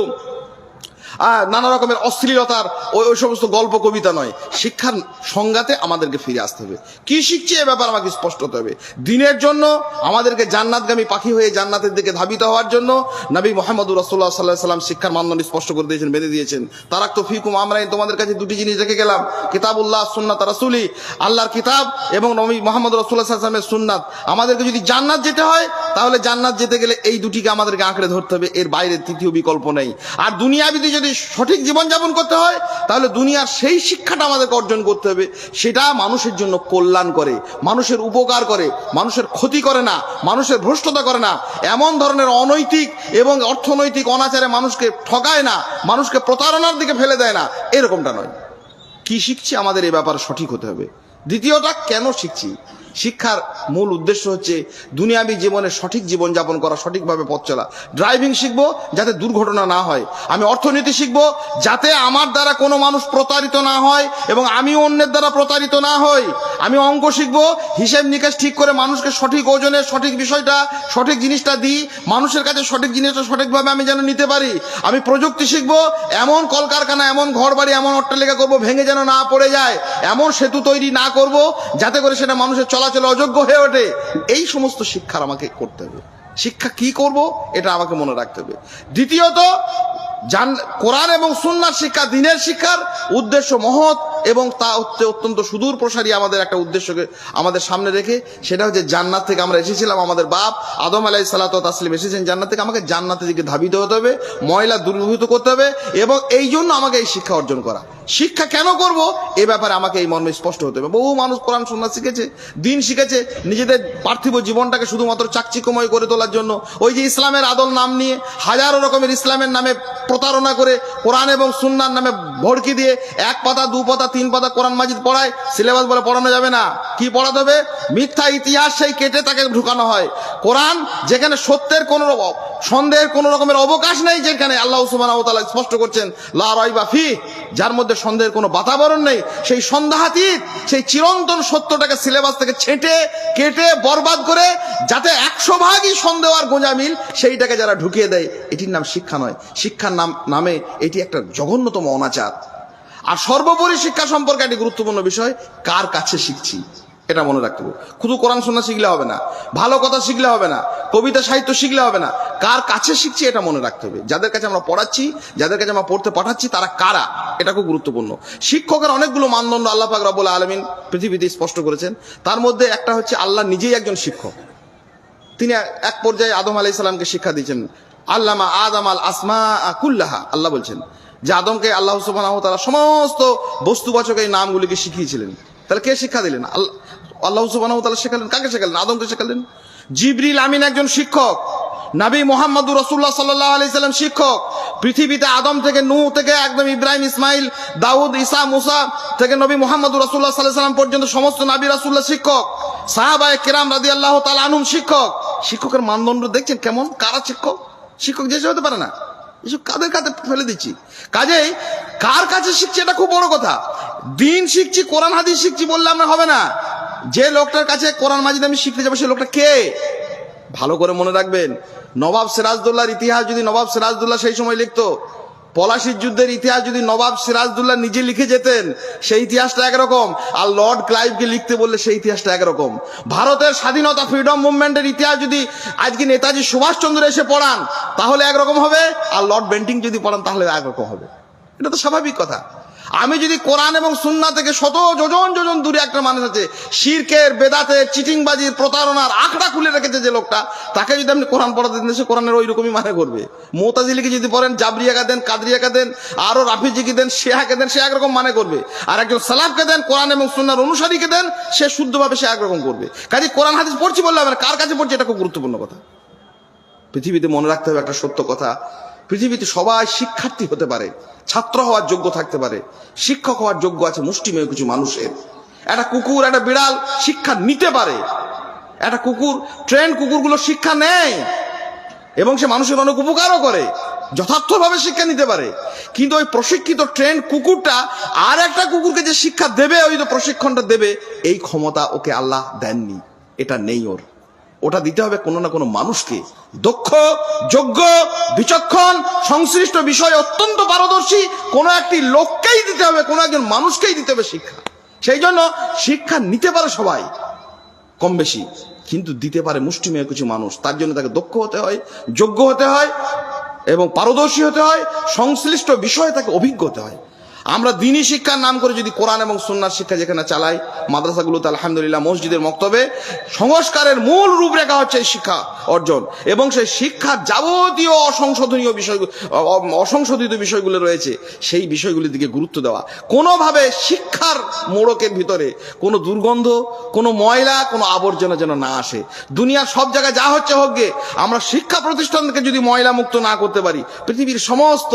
নানা রকমের অশ্লীলতার ওই সমস্ত গল্প কবিতা নয়। শিক্ষার সংজ্ঞাতে আমাদেরকে ফিরে আসতে হবে। কি শিখছি এ ব্যাপার আমাকে স্পষ্ট হতে হবে। দিনের জন্য আমাদেরকে জান্নাতগামী পাখি হয়ে জান্নাতের দিকে ধাবিত হওয়ার জন্য নবী মুহাম্মদ রাসূলুল্লাহ সাল্লাল্লাহু আলাইহি সাল্লাম শিক্ষার মানদণ্ড স্পষ্ট করে দিয়েছেন, বেঁধে দিয়েছেন। তারাকতু ফীকুম আমরাইন, তোমাদের কাছে 2টি জিনিস রেখে গেলাম, কিতাবুল্লাহ সুন্নাত রাসূলি, আল্লাহর কিতাব এবং নবী মুহাম্মদ রাসূলুল্লাহ সাল্লাল্লাহু আলাইহি ওয়াসাল্লামের সুন্নাত। আমাদেরকে যদি জান্নাত যেতে হয়, তাহলে জান্নাত যেতে গেলে এই 2টিকে আমাদেরকে আঁকড়ে ধরতে হবে, এর বাইরে তৃতীয় বিকল্প নেই। আর দুনিয়াবিতে যদি সঠিক জীবনযাপন করতে হয়, তাহলে দুনিয়ার সেই শিক্ষাটা আমাদেরকে অর্জন করতে হবে, সেটা মানুষের জন্য কল্যাণ করে, মানুষের উপকার করে, মানুষের ক্ষতি করে না, মানুষের ভ্রষ্টতা করে না, এমন ধরনের অনৈতিক এবং অর্থনৈতিক অনাচারে মানুষকে ঠকায় না, মানুষকে প্রতারণার দিকে ফেলে দেয় না, এরকমটা নয়। কি শিখছি আমাদের এই ব্যাপারে সঠিক হতে হবে। দ্বিতীয়টা, কেন শিখছি। শিক্ষার মূল উদ্দেশ্য হচ্ছে দুনিয়াবী জীবনে সঠিক জীবনযাপন করা, সঠিকভাবে পথ চলা। ড্রাইভিং শিখবো যাতে দুর্ঘটনা না হয়। আমি অর্থনীতি শিখবো যাতে আমার দ্বারা কোনো মানুষ প্রতারিত না হয় এবং আমি অন্যের দ্বারা প্রতারিত না হই। আমি অঙ্ক শিখবো, হিসেব নিকেশ ঠিক করে মানুষকে সঠিক ওজনে সঠিক বিষয়টা, সঠিক জিনিসটা দিই, মানুষের কাছে সঠিক জিনিসটা সঠিকভাবে আমি যেন নিতে পারি। আমি প্রযুক্তি শিখবো, এমন কলকারখানা, এমন ঘর বাড়ি, এমন অট্টালিকা করবো ভেঙে যেন না পড়ে যায়, এমন সেতু তৈরি না করব যাতে করে সেটা মানুষের চলাচলে অযোগ্য হয়ে ওঠে। এই সমস্ত শিক্ষা আমাকে করতে হবে। শিক্ষা কি করব এটা আমাকে মনে রাখতে হবে। দ্বিতীয়ত, কোরআন এবং সুন্নাহর শিক্ষা, দ্বীনের শিক্ষার উদ্দেশ্য মহৎ এবং তা হচ্ছে অত্যন্ত সুদূর প্রসারী। আমাদের একটা উদ্দেশ্যকে আমাদের সামনে রেখে, সেটা হচ্ছে জান্নাত থেকে আমরা এসেছিলাম, আমাদের বাপ আদম আলাইহিস সালাতু ওয়াস তাসলিম এসেছেন জান্নাত থেকে, আমাকে জান্নাতের দিকে ধাবিত হতে হবে, ময়লা দূরীভূত করতে হবে, এবং এই জন্য আমাকে এই শিক্ষা অর্জন করা। শিক্ষা কেন করব এ ব্যাপারে আমাকে এই মর্মে স্পষ্ট হতে হবে। বহু মানুষ কোরআন সুন্নাহ শিখেছে, দিন শিখেছে নিজেদের পার্থিব জীবনটাকে শুধুমাত্র চাকচিক্যময় করে তোলার জন্য। ওই যে ইসলামের আদল নাম নিয়ে হাজারো রকমের ইসলামের নামে প্রতারণা করে কোরআন এবং সুন্নাহর নামে ভড়কি দিয়ে 1 পাতা 2 পাতা 3 পাতা কোরআন মাজিদ পড়ায়, সিলেবাস বলে পড়ানো যাবে না। কি পড়াতে হবে? মিথ্যা ইতিহাস সেই কেটে তাকে ঢুকানো হয়। কোরআন যেখানে সত্যের কোনো সন্দেহের কোনো রকমের অবকাশ নেই, যেখানে আল্লাহ সুবহানাহু ওয়া তাআলা স্পষ্ট করছেন লা রাইবা ফি, যার মধ্যে সন্দেহের কোনো বাতাবরণ নেই, সেই সন্দেহাতীত সেই চিরন্তন সত্যটাকে সিলেবাস থেকে ছেঁটে কেটে বরবাদ করে যাতে 100 ভাগই সন্দেহ আর গোঁজামিল সেইটাকে যারা ঢুকিয়ে দেয়, এটির নাম শিক্ষা নয়। শিক্ষার নামে এটি একটা জঘন্যতম অনাচার। আর সর্বোপরি শিক্ষা সম্পর্কে একটি গুরুত্বপূর্ণ বিষয়, কার কাছে শিখছি এটা মনে রাখতে হবে। শুধু কোরআন সুন্নাহ শিখলে হবে না, ভালো কথা শিখলে হবে না, কবিতা সাহিত্য শিখলে হবে না, কার কাছে শিখছি এটা মনে রাখতে হবে। যাদের কাছে আমরা পড়াচ্ছি, যাদের কাছে আমরা পড়তে পাঠাচ্ছি, তারা কারা, এটা খুব গুরুত্বপূর্ণ। শিক্ষকের অনেকগুলো মানদণ্ড আল্লাহ পাক রব্বুল আলামিন পৃথিবীতে স্পষ্ট করেছেন। তার মধ্যে একটা হচ্ছে আল্লাহ নিজেই একজন শিক্ষক। তিনি এক পর্যায়ে আদম আলাইহিস সালামকে শিক্ষা দিয়েছেন, আল্লামা আদম আল আসমা কুল্লাহা। আল্লাহ বলছেন যে আদমকে আল্লাহ সুবহানাহু ওয়া তাআলা সমস্ত বস্তুবাচক এই নামগুলিকে শিখিয়েছিলেন। তাহলে কে শিক্ষা দিলেন? আল্লাহ সুবহানাহু ওয়া তাআলা শেখালেন। কাকে শেখালেন? আদমকে শেখালেন। জিবরিল আমিন একজন শিক্ষক, নবী মুহাম্মদুর রাসূলুল্লাহ সাল্লাল্লাহু আলাইহি সাল্লাম শিক্ষক। পৃথিবীতে আদম থেকে নূহ থেকে একদম ইব্রাহিম ইসমাইল দাউদ ঈসা মুসা থেকে নবী মুহাম্মদুর রাসূলুল্লাহ সাল্লাল্লাহু আলাইহি সাল্লাম পর্যন্ত সমস্ত নবী রাসূলুল্লাহ শিক্ষক, সাহাবায়ে কেরাম রাদিয়াল্লাহু তাআলা আনহুম শিক্ষক। শিক্ষকের মানদণ্ড দেখছেন কেমন? কারা শিক্ষক? শিক্ষক যে হতে পারে না, এসব কাদের কাছে ফেলে দিচ্ছি। কাজেই কার কাছে শিখছি এটা খুব বড় কথা। দিন শিখছি, কোরআন হাদিস শিখছি বললে আমরা হবে না। যে লোকটার কাছে কোরআন মাজিদ আমি শিখতে যাবো সে লোকটা কে? ভালো করে মনে রাখবেন, নবাব সিরাজদৌল্লার ইতিহাস যদি নবাব সিরাজদৌল্লা সেই সময় লিখতো, পলাশির যুদ্ধের ইতিহাস যদি নবাব সিরাজদৌল্লা নিজে লিখে যেতেন, সেই ইতিহাসটা একরকম। আর লর্ড ক্লাইভকে লিখতে বললে সেই ইতিহাসটা একরকম। ভারতের স্বাধীনতা ফ্রিডম মুভমেন্টের ইতিহাস যদি আজকে নেতাজি সুভাষচন্দ্র এসে পড়ান তাহলে একরকম হবে, আর লর্ড বেন্টিং যদি পড়ান তাহলে একরকম হবে। এটা তো স্বাভাবিক কথা। আমি যদি কোরআন এবং সুন্নাহ থেকে শত যোজন যোজন দূরে একটা মানুষ আছে, শিরকের, বেদাতের, চিটিংবাজির, প্রতারণার আখড়া খুলে রেখেছে যে লোকটা, তাকে যদি আপনি কোরআন পড়াতে দিন সে কোরআনের ওই রকমই মানে করবে। মুতাজিলিকে যদি পড়েন, জাবরিয়াকে দেন, কাদরিয়াকে দেন, আরো রাফিজিকে দেন, শিয়াকে দেন, সে একরকম মানে করবে। আর একজন সালাফকে দেন, কোরআন এবং সুন্নাহর অনুসারীকে দেন, সে শুদ্ধভাবে সে একরকম করবে। কাজে কোরআন হাদিস পড়ছি বললে হবে না, কার কাছে পড়ছি এটা খুব গুরুত্বপূর্ণ কথা। পৃথিবীতে মনে রাখতে হবে একটা সত্য কথা, পৃথিবীতে সবাই শিক্ষার্থী হতে পারে, ছাত্র হওয়ার যোগ্য থাকতে পারে, শিক্ষক হওয়ার যোগ্য আছে মুষ্টিমেয় কিছু মানুষের। একটা কুকুর, একটা বিড়াল শিক্ষা নিতে পারে, একটা কুকুর, ট্রেন কুকুরগুলো শিক্ষা নেয় এবং সে মানুষের অনেক উপকারও করে, যথার্থভাবে শিক্ষা নিতে পারে। কিন্তু ওই প্রশিক্ষিত ট্রেন কুকুরটা আর একটা কুকুরকে যে শিক্ষা দেবে, ওই তো প্রশিক্ষণটা দেবে, এই ক্ষমতা ওকে আল্লাহ দেননি, এটা নেই ওর। ওটা দিতে হবে কোনো না কোনো মানুষকে, দক্ষ, যোগ্য, বিচক্ষণ, সংশ্লিষ্ট বিষয়ে অত্যন্ত পারদর্শী কোনো একটি লোককেই দিতে হবে, কোনো একজন মানুষকেই দিতে হবে শিক্ষা। সেই জন্য শিক্ষা নিতে পারে সবাই কম বেশি, কিন্তু দিতে পারে মুষ্টিমেয় কিছু মানুষ। তার জন্য তাকে দক্ষ হতে হয়, যোগ্য হতে হয় এবং পারদর্শী হতে হয়, সংশ্লিষ্ট বিষয়ে তাকে অভিজ্ঞ হতে হয়। আমরা দিনই শিক্ষার নাম করে যদি কোরআন এবং সুন্নাহর শিক্ষা যেখানে চালাই, মাদ্রাসাগুলোতে আলহামদুলিল্লাহ, মসজিদের মক্তবে সংস্কারের মূল রূপরেখা হচ্ছে শিক্ষা অর্জন, এবং সেই শিক্ষার যাবতীয় অসংশোধিত বিষয়গুলো রয়েছে, সেই বিষয়গুলির দিকে গুরুত্ব দেওয়া। কোনোভাবে শিক্ষার মোড়কের ভিতরে কোনো দুর্গন্ধ, কোনো ময়লা, কোনো আবর্জনা যেন না আসে। দুনিয়ার সব জায়গায় যা হচ্ছে হোক গে, আমরা শিক্ষা প্রতিষ্ঠানকে যদি ময়লা মুক্ত না করতে পারি, পৃথিবীর সমস্ত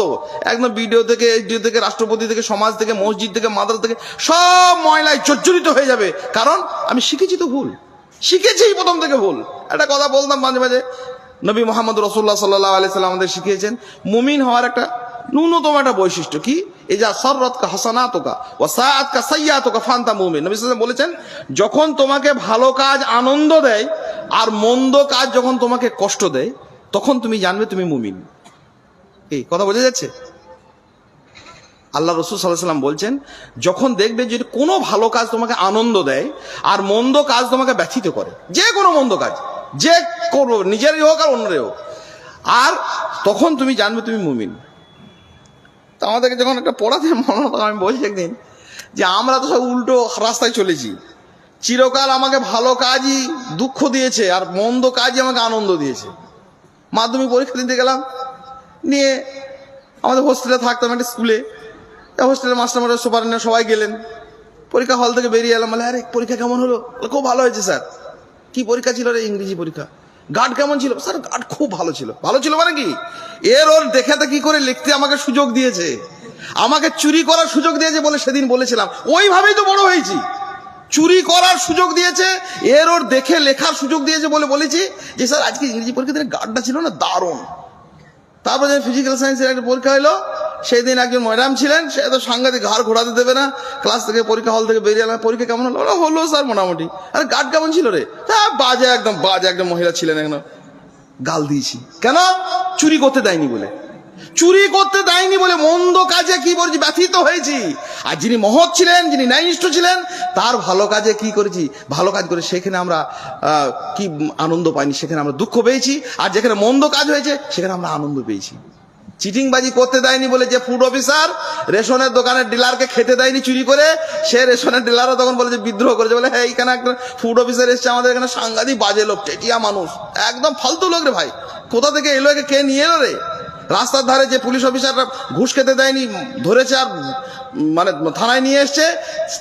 একদম ভিডিও থেকে, এইচডিও থেকে, রাষ্ট্রপতি থেকে, সমাজ থেকে, মসজিদ থেকে, মাদ্রাসা থেকে সব ময়লায় জর্জরিত হয়ে যাবে। কারণ আমি শিখেছি তো ভুল, শিখেছি প্রথম থেকে ভুল। একটা কথা বলতাম মাঝে মাঝে, নবী মুহাম্মদ রাসূলুল্লাহ সাল্লাল্লাহু আলাইহি সাল্লাম আমাদের শিখিয়েছেন মুমিন হওয়ার একটা ন্যূনতম একটা বৈশিষ্ট্য কি, ইজা সাররাতকা হাসানাতুকা ওয়া সাআতকা সাইয়্যাতুকা ফান্তা মুমিন। নবী সাল্লাল্লাহু আলাইহি ওয়াসাল্লাম বলেছেন, যখন তোমাকে ভালো কাজ আনন্দ দেয় আর মন্দ কাজ যখন তোমাকে কষ্ট দেয়, তখন তুমি জানবে তুমি মুমিন। এই কথা বোঝা যাচ্ছে? আল্লাহ রাসূল সাল্লাল্লাহু আলাইহি ওয়াসাল্লাম বলছেন, যখন দেখবে যে কোনো ভালো কাজ তোমাকে আনন্দ দেয় আর মন্দ কাজ তোমাকে ব্যথিত করে, যে কোনো মন্দ কাজ যে করবো, নিজেরই হোক আর অন্যেরই হোক, আর তখন তুমি জানবে তুমি মুমিন। তো আমাদেরকে যখন একটা পড়াতে মনে হতো, আমি বলছি একদিন যে আমরা তো সব উল্টো রাস্তায় চলেছি। চিরকাল আমাকে ভালো কাজই দুঃখ দিয়েছে আর মন্দ কাজই আমাকে আনন্দ দিয়েছে। মাধ্যমিক পরীক্ষা দিতে গেলাম, নিয়ে আমাদের হোস্টেলে থাকতাম একটা স্কুলে, হোস্টেলের মাস্টার সুপারিনটেন্ডেন্ট সবাই গেলেন, পরীক্ষা হল থেকে বেরিয়ে এলাম, বলে আরে পরীক্ষা কেমন হলো? খুব ভালো হয়েছে স্যার। কি পরীক্ষা ছিল রে? ইংরেজি পরীক্ষা। গার্ড কেমন ছিল? স্যার গার্ড খুব ভালো ছিল। ভালো ছিল মানে কি? ওর দেখাতে কি করে লিখতে আমাকে সুযোগ দিয়েছে, আমাকে চুরি করার সুযোগ দিয়েছে বলে সেদিন বলেছিলাম, ওইভাবেই তো বড় হয়েছি। চুরি করার সুযোগ দিয়েছে, ওর দেখে লেখার সুযোগ দিয়েছে বলে বলেছি যে স্যার আজকে ইংরেজি পরীক্ষাতে গার্ডটা ছিল না দারুণ। তারপর যে ফিজিক্যাল সায়েন্সের একটা পরীক্ষা হলো, সেই দিন একজন ম্যাডাম ছিলেন, সে তো সাংঘাতিক ঘাড় ঘোরাতে দেবে না, ক্লাস থেকে পরীক্ষা হল থেকে বেরিয়ে এলাম, পরীক্ষা কেমন হলো? হলো স্যার মোটামুটি। আরে গার্ড কেমন ছিল রে? হ্যাঁ বাজে, একদম বাজে একদম মহিলা ছিলেন। এখন গাল দিয়েছি কেন? চুরি করতে দেয়নি বলে। চুরি করতে দেয়নি বলে মন্দ কাজে কি বলছি, ব্যথিত হয়েছি। আর যিনি মহৎ ছিলেন, যিনি ন্যায়নিষ্ঠ ছিলেন, তার ভালো কাজে কি করেছি, ভালো কাজ করে সেখানে আমরা কি আনন্দ পাইনি, সেখানে আমরা দুঃখ পেয়েছি। আর যেখানে মন্দ কাজ হয়েছে সেখানে আমরা আনন্দ পেয়েছি। চিটিংবাজি করতে দেয়নি বলে যে ফুড অফিসার রেশনের দোকানের ডিলারকে খেতে দেয়নি চুরি করে, সে রেশনের ডিলারও তখন বলে যে বিদ্রোহ করেছে, বলে হ্যাঁ এইখানে একটা ফুড অফিসার এসছে আমাদের এখানে, সাংঘাতিক বাজে লোক, টেটিয়া মানুষ, একদম ফালতু লোক রে ভাই, কোথা থেকে এলো, একে কে নিয়ে এলো রে? রাস্তার ধারে যে পুলিশ অফিসাররা ঘুষ খেতে দেয়নি, ধরেছে আর মানে থানায় নিয়ে এসছে,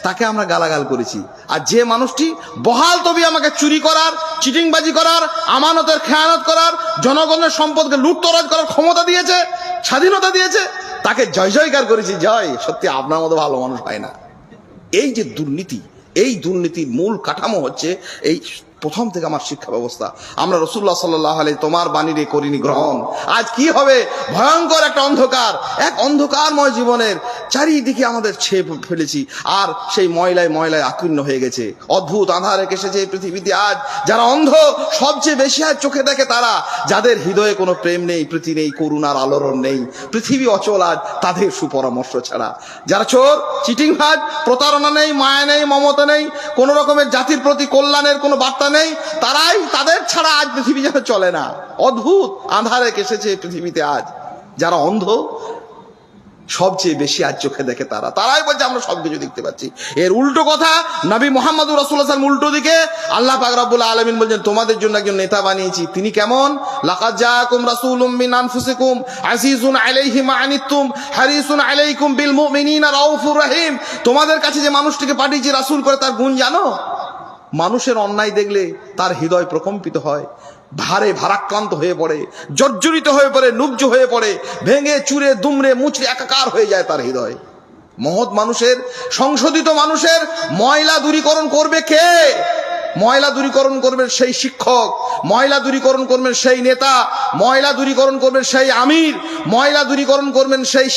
তাকে আমরা গালাগাল করেছি। আর যে মানুষটি বহাল তবি আমাকে চুরি করার, চিটিংবাজি করার, আমানতের খেয়ানত করার, জনগণের সম্পদকে লুটতরাজ করার ক্ষমতা দিয়েছে, স্বাধীনতা দিয়েছে, তাকে জয় জয়কার করেছি। জয়, সত্যি আপনার মতো ভালো মানুষ হয় না। এই যে দুর্নীতি, এই দুর্নীতির মূল কাঠামো হচ্ছে এই প্রথম থেকে আমার শিক্ষা ব্যবস্থা। আমরা রাসূলুল্লাহ সাল্লাল্লাহু আলাইহি তোমার বাণীরে করিনি গ্রহণ। আজ কি হবে? ভয়ঙ্কর একটা অন্ধকার, এক অন্ধকারময় জীবনের চারিদিকে আমাদের ছেয়ে ফেলেছি, আর সেই ময়লায় ময়লায় আকীর্ণ হয়ে গেছে। অদ্ভুত আঁধারে এসেছে এই পৃথিবীতে আজ। যারা অন্ধ, সবচেয়ে বেশি আজ চোখে দেখে তারা, যাদের হৃদয়ে কোনো প্রেম নেই, প্রীতি নেই, করুণার আলোড়ন নেই। পৃথিবী অচল আজ তাদের সুপরামর্শ ছাড়া। যারা চোর, চিটিংবাজ, প্রতারণা নেই, মায়া নেই, মমতা নেই, কোন রকমের জাতির প্রতি কল্যাণের কোনো বার্তা নেই, তারাই, তাদের ছাড়া আজ পৃথিবী যেন চলে না। অদ্ভুত আঁধারে এসেছে পৃথিবীতে আজ। যারা অন্ধ, সবচেয়ে বেশি আজ চোখে দেখে তারা, তারাই বলছে আমরা সবকিছু দেখতে পাচ্ছি। এর উল্টো কথা নবী মুহাম্মদ রাসূলুল্লাহ সাল্লাল্লাহু আলাইহি ওয়াসাল্লাম উল্টো দিকে আল্লাহ পাক রব্বুল আলামিন বলছেন তোমাদের জন্য একজন নেতা বানিয়েছি। তিনি কেমন? লাকাদ জাআকুম রাসূলুম মিন আনফুসিকুম আজিজুন আলাইহি মা আনিতুম হারিসুন আলাইকুম বিল মুমিনিনা রাউফুর রহিম। তোমাদের কাছে যে মানুষটিকে পাঠিয়েছি রাসূল করে, তার গুণ জানো? মানুষের অন্যায় দেখলে তার হৃদয় প্রকম্পিত হয়, ভারে ভারাক্রান্ত হয়ে পড়ে, জর্জরিত হয়ে পড়ে, নুব্জ হয়ে পড়ে, ভেঙে চুরে দুমড়ে মুচড়ে একাকার হয়ে যায় তার হৃদয়। মহৎ মানুষের, সংশোধিত মানুষের ময়লা দূরীকরণ করবে কে? ময়লা দূরীকরণ করবেন সেই শিক্ষক, ময়লা দূরীকরণ করবেন সেই নেতা, ময়লা দূরীকরণ করবেন সেই আমির, ময়লা দূরীকরণ করবেন সেই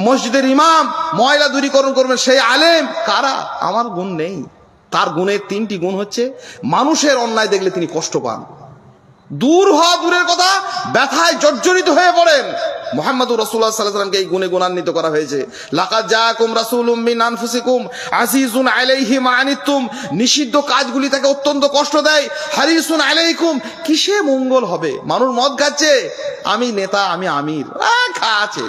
মসজিদের ইমাম, ময়লা দূরীকরণ করবেন সেই আলেম। কারা? আমার গুণ নেই। তার গুণের তিনটি গুণ হচ্ছে, মানুষের অন্যায় দেখলে তিনি কষ্ট পান, দূর হওয়া দূরের কথা, ব্যথায় জর্জরিত হয়ে পড়েন। মুহাম্মদুর রাসূলুল্লাহ সাল্লাল্লাহু আলাইহি ওয়াসাল্লামকে এই গুণে গুণান্বিত করা হয়েছে। লাকাদ জাআকুম রাসূলুম মিন আনফুসিকুম আজিজুন আলাইহি মা আনিতুম, নিষিদ্ধ কাজগুলি তাকে অত্যন্ত কষ্ট দেয়। হারিসুন আলাইকুম, কিসে মঙ্গল হবে? মানুষ মদ খাচ্ছে, আমি নেতা, আমি আমির, খাচ্ছে।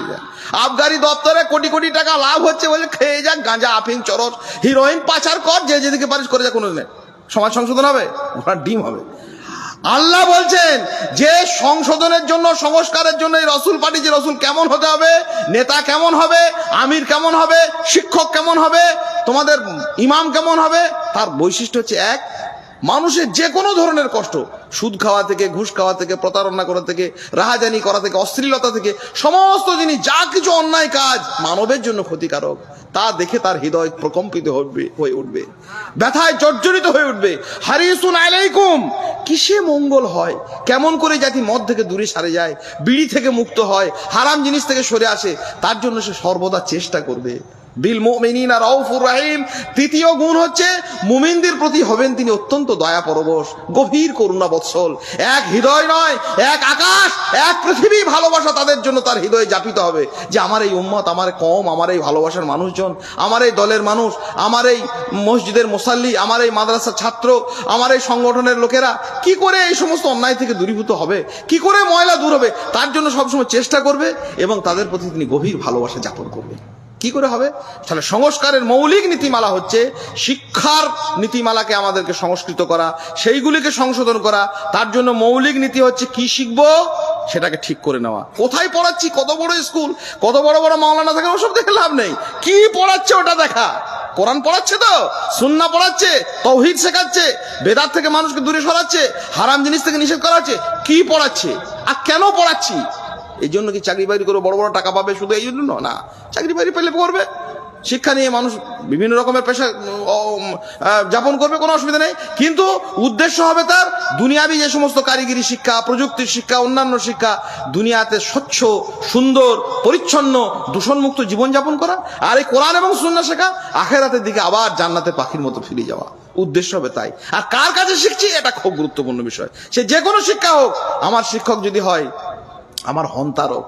আবগারি দপ্তরে কোটি কোটি টাকা লাভ হচ্ছে, বলে খেয়ে যাক, গাঁজা, আফিং, চরস, হিরোইন পাচার কর, যে যেদিকে পারিস করে যা, কোনো সমাজ সংশোধন হবে? ওরা ডিম হবে। আল্লাহ বলছেন যে সংশোধনের জন্য, সংস্কারের জন্য এই রসুল পাঠিয়েছে। রসুল কেমন হতে হবে? নেতা কেমন হবে? আমির কেমন হবে? শিক্ষক কেমন হবে? তোমাদের ইমাম কেমন হবে? তার বৈশিষ্ট্য হচ্ছে এক, মানুষের যে কোনো ধরনের কষ্ট, সুদ খাওয়া থেকে, ঘুষ খাওয়া থেকে, প্রতারণা করা থেকে, রাহাজানি করা থেকে, অশ্লীলতা থেকে, সমস্ত জিনিস, যা কিছু অন্যায় কাজ মানবের জন্য ক্ষতিকারক, তা দেখে তার হৃদয় প্রকম্পিত হয়ে উঠবে, ব্যথায় জর্জরিত হয়ে উঠবে। হারিসুন আলাইকুম, কিসে মঙ্গল হয়? কেমন করে জাতি মদ থেকে দূরে সরে যায়, বিড়ি থেকে মুক্ত হয়, হারাম জিনিস থেকে সরে আসে, তার জন্য সে সর্বদা চেষ্টা করবে। বিল মুমিনিনা রাউফুর রহিম, তৃতীয় গুণ হচ্ছে মুমিনদের প্রতি হবেন তিনি অত্যন্ত দয়া পরবশ, গভীর করুণা বৎসল। এক হৃদয় নয়, এক আকাশ, এক পৃথিবী ভালোবাসা তাদের জন্য তার হৃদয়ে যাপিত হবে, যে আমার এই উম্মত, আমার কওম, আমার এই ভালোবাসার মানুষজন, আমার এই দলের মানুষ, আমার এই মসজিদের মুসাল্লি, আমার এই মাদ্রাসার ছাত্র, আমার এই সংগঠনের লোকেরা কি করে এই সমস্ত অন্যায় থেকে দূরীভূত হবে, কি করে ময়লা দূর হবে, তার জন্য সবসময় চেষ্টা করবে, এবং তাদের প্রতি তিনি গভীর ভালোবাসা যাপন করবে। কি করে হবে? তাহলে সংস্কারের মৌলিক নীতিমালা হচ্ছে শিক্ষার নীতিমালাকে আমাদেরকে সংস্কৃত করা, সেইগুলিকে সংশোধন করা। তার জন্য মৌলিক নীতি হচ্ছে কি শিখবো, সেটাকে ঠিক করে নেওয়া। কোথায় পড়াচ্ছি, কত বড় স্কুল, কত বড় বড় মাওলানা থাকে, ওসব দেখে লাভ নেই। কি পড়াচ্ছে ওটা দেখা। কোরআন পড়াচ্ছে তো, সুন্নাহ পড়াচ্ছে, তাওহীদ শেখাচ্ছে, বেদাত থেকে মানুষকে দূরে সরাচ্ছে, হারাম জিনিস থেকে নিষেধ করাচ্ছে। কি পড়াচ্ছে আর কেন পড়াচ্ছি? এই জন্য কি চাকরি বাকরি করে বড় বড় টাকা পাবে শুধু এই জন্য? না, চাকরি বাকরি পেলে করবে, শিক্ষা নিয়ে মানুষ বিভিন্ন রকমের পেশা যাপন করবে, কোনো অসুবিধা নেই। কিন্তু উদ্দেশ্য হবে তার দুনিয়াবি যে সমস্ত কারিগরি শিক্ষা, প্রযুক্তির শিক্ষা, অন্যান্য শিক্ষা, দুনিয়াতে স্বচ্ছ, সুন্দর, পরিচ্ছন্ন, দূষণমুক্ত জীবনযাপন করা। আর এই কোরআন এবং সুন্নাহ শেখা, আখেরাতের দিকে আবার জান্নাতে পাখির মতো ফিরে যাওয়া, উদ্দেশ্য হবে তাই। আর কার কাছে শিখছি এটা খুব গুরুত্বপূর্ণ বিষয়। সে যে কোনো শিক্ষা হোক, আমার শিক্ষক যদি হয় আমার হন্তারক,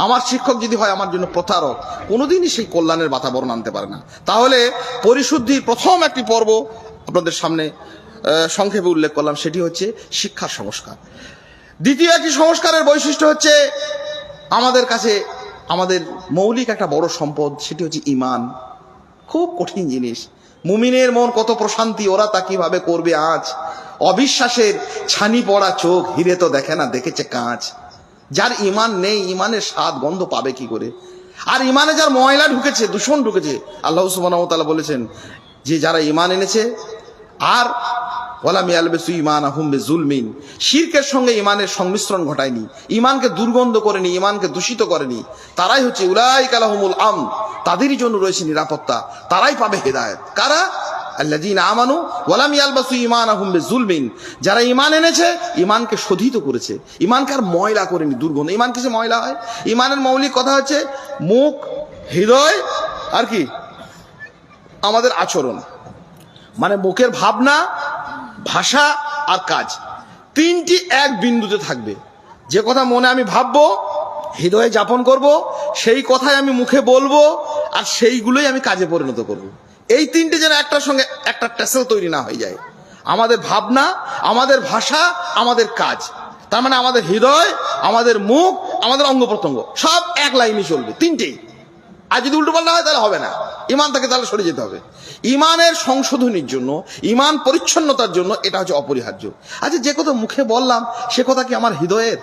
আমার শিক্ষক যদি হয় আমার জন্য প্রতারক, কোনোদিনই সেই কল্যাণের বাতাবরণ আনতে পারে না। তাহলে পরিশুদ্ধির প্রথম একটি পর্ব আপনাদের সামনে সংক্ষেপে উল্লেখ করলাম, সেটি হচ্ছে শিক্ষার সংস্কার। দ্বিতীয় একটি সংস্কারের বৈশিষ্ট্য হচ্ছে আমাদের কাছে আমাদের মৌলিক একটা বড় সম্পদ, সেটি হচ্ছে ঈমান। খুব কঠিন জিনিস। মুমিনের মন কত প্রশান্তি, ওরা তা কিভাবে করবে আজ। অবিশ্বাসের ছানি পড়া চোখ হিরে তো দেখে না, দেখেছে কাঁচ। যার ঈমান নেই, ঈমানের স্বাদ গন্ধ পাবে কি করে? আর ঈমানে যার ময়লা ঢুকেছে, দূষণ ঢুকেছে, আল্লাহ সুবহানাহু ওয়া তাআলা বলেছেন যে যারা ঈমান এনেছে আর ওয়ালাম ইয়ালবিসু ঈমানাহুম বিযুলমিন, শিরকের সঙ্গে ঈমানের সংমিশ্রণ ঘটায়নি, ঈমানকে দুর্গন্ধ করেনি, ঈমানকে দূষিত করেনি, তারাই হচ্ছে উলাইকা লাহুমুল আমন, তাদেরই জন্য রয়েছে নিরাপত্তা, তারাই পাবে হেদায়েত। কারা? আল্লাযীনা আমানু ওয়ালাম ইয়ালবিসু ঈমানাহুম বিযুলমিন, যারা ঈমান এনেছে, ঈমানকে শোধিত করেছে, ঈমানকে আর ময়লা করেনি, দুর্গন্ধ। ঈমান কিসে ময়লা হয়? ঈমানের মৌলিক কথা হচ্ছে মুখ, হৃদয় আর কি আমাদের আচরণ, মানে মুখের ভাবনা, ভাষা আর কাজ, তিনটি এক বিন্দুতে থাকবে। যে কথা মনে আমি ভাববো, হৃদয়ে যাপন করব, সেই কথাই আমি মুখে বলবো, আর সেইগুলোই আমি কাজে পরিণত করব। এই তিনটে যেন একটার সঙ্গে একটা টেসেল তৈরি না হয়ে যায়। আমাদের ভাবনা, আমাদের ভাষা, আমাদের কাজ, তার মানে আমাদের হৃদয়, আমাদের মুখ, আমাদের অঙ্গ প্রত্যঙ্গ সব এক লাইনে চলবে, তিনটেই। আর যদি উল্টো পাল্টা হয় তাহলে হবে না, ঈমান থেকে তাহলে সরে যেতে হবে। ঈমানের সংশোধনীর জন্য, ঈমান পরিচ্ছন্নতার জন্য এটা হচ্ছে অপরিহার্য। আচ্ছা, যে কথা মুখে বললাম সে কথা কি আমার হৃদয়ের?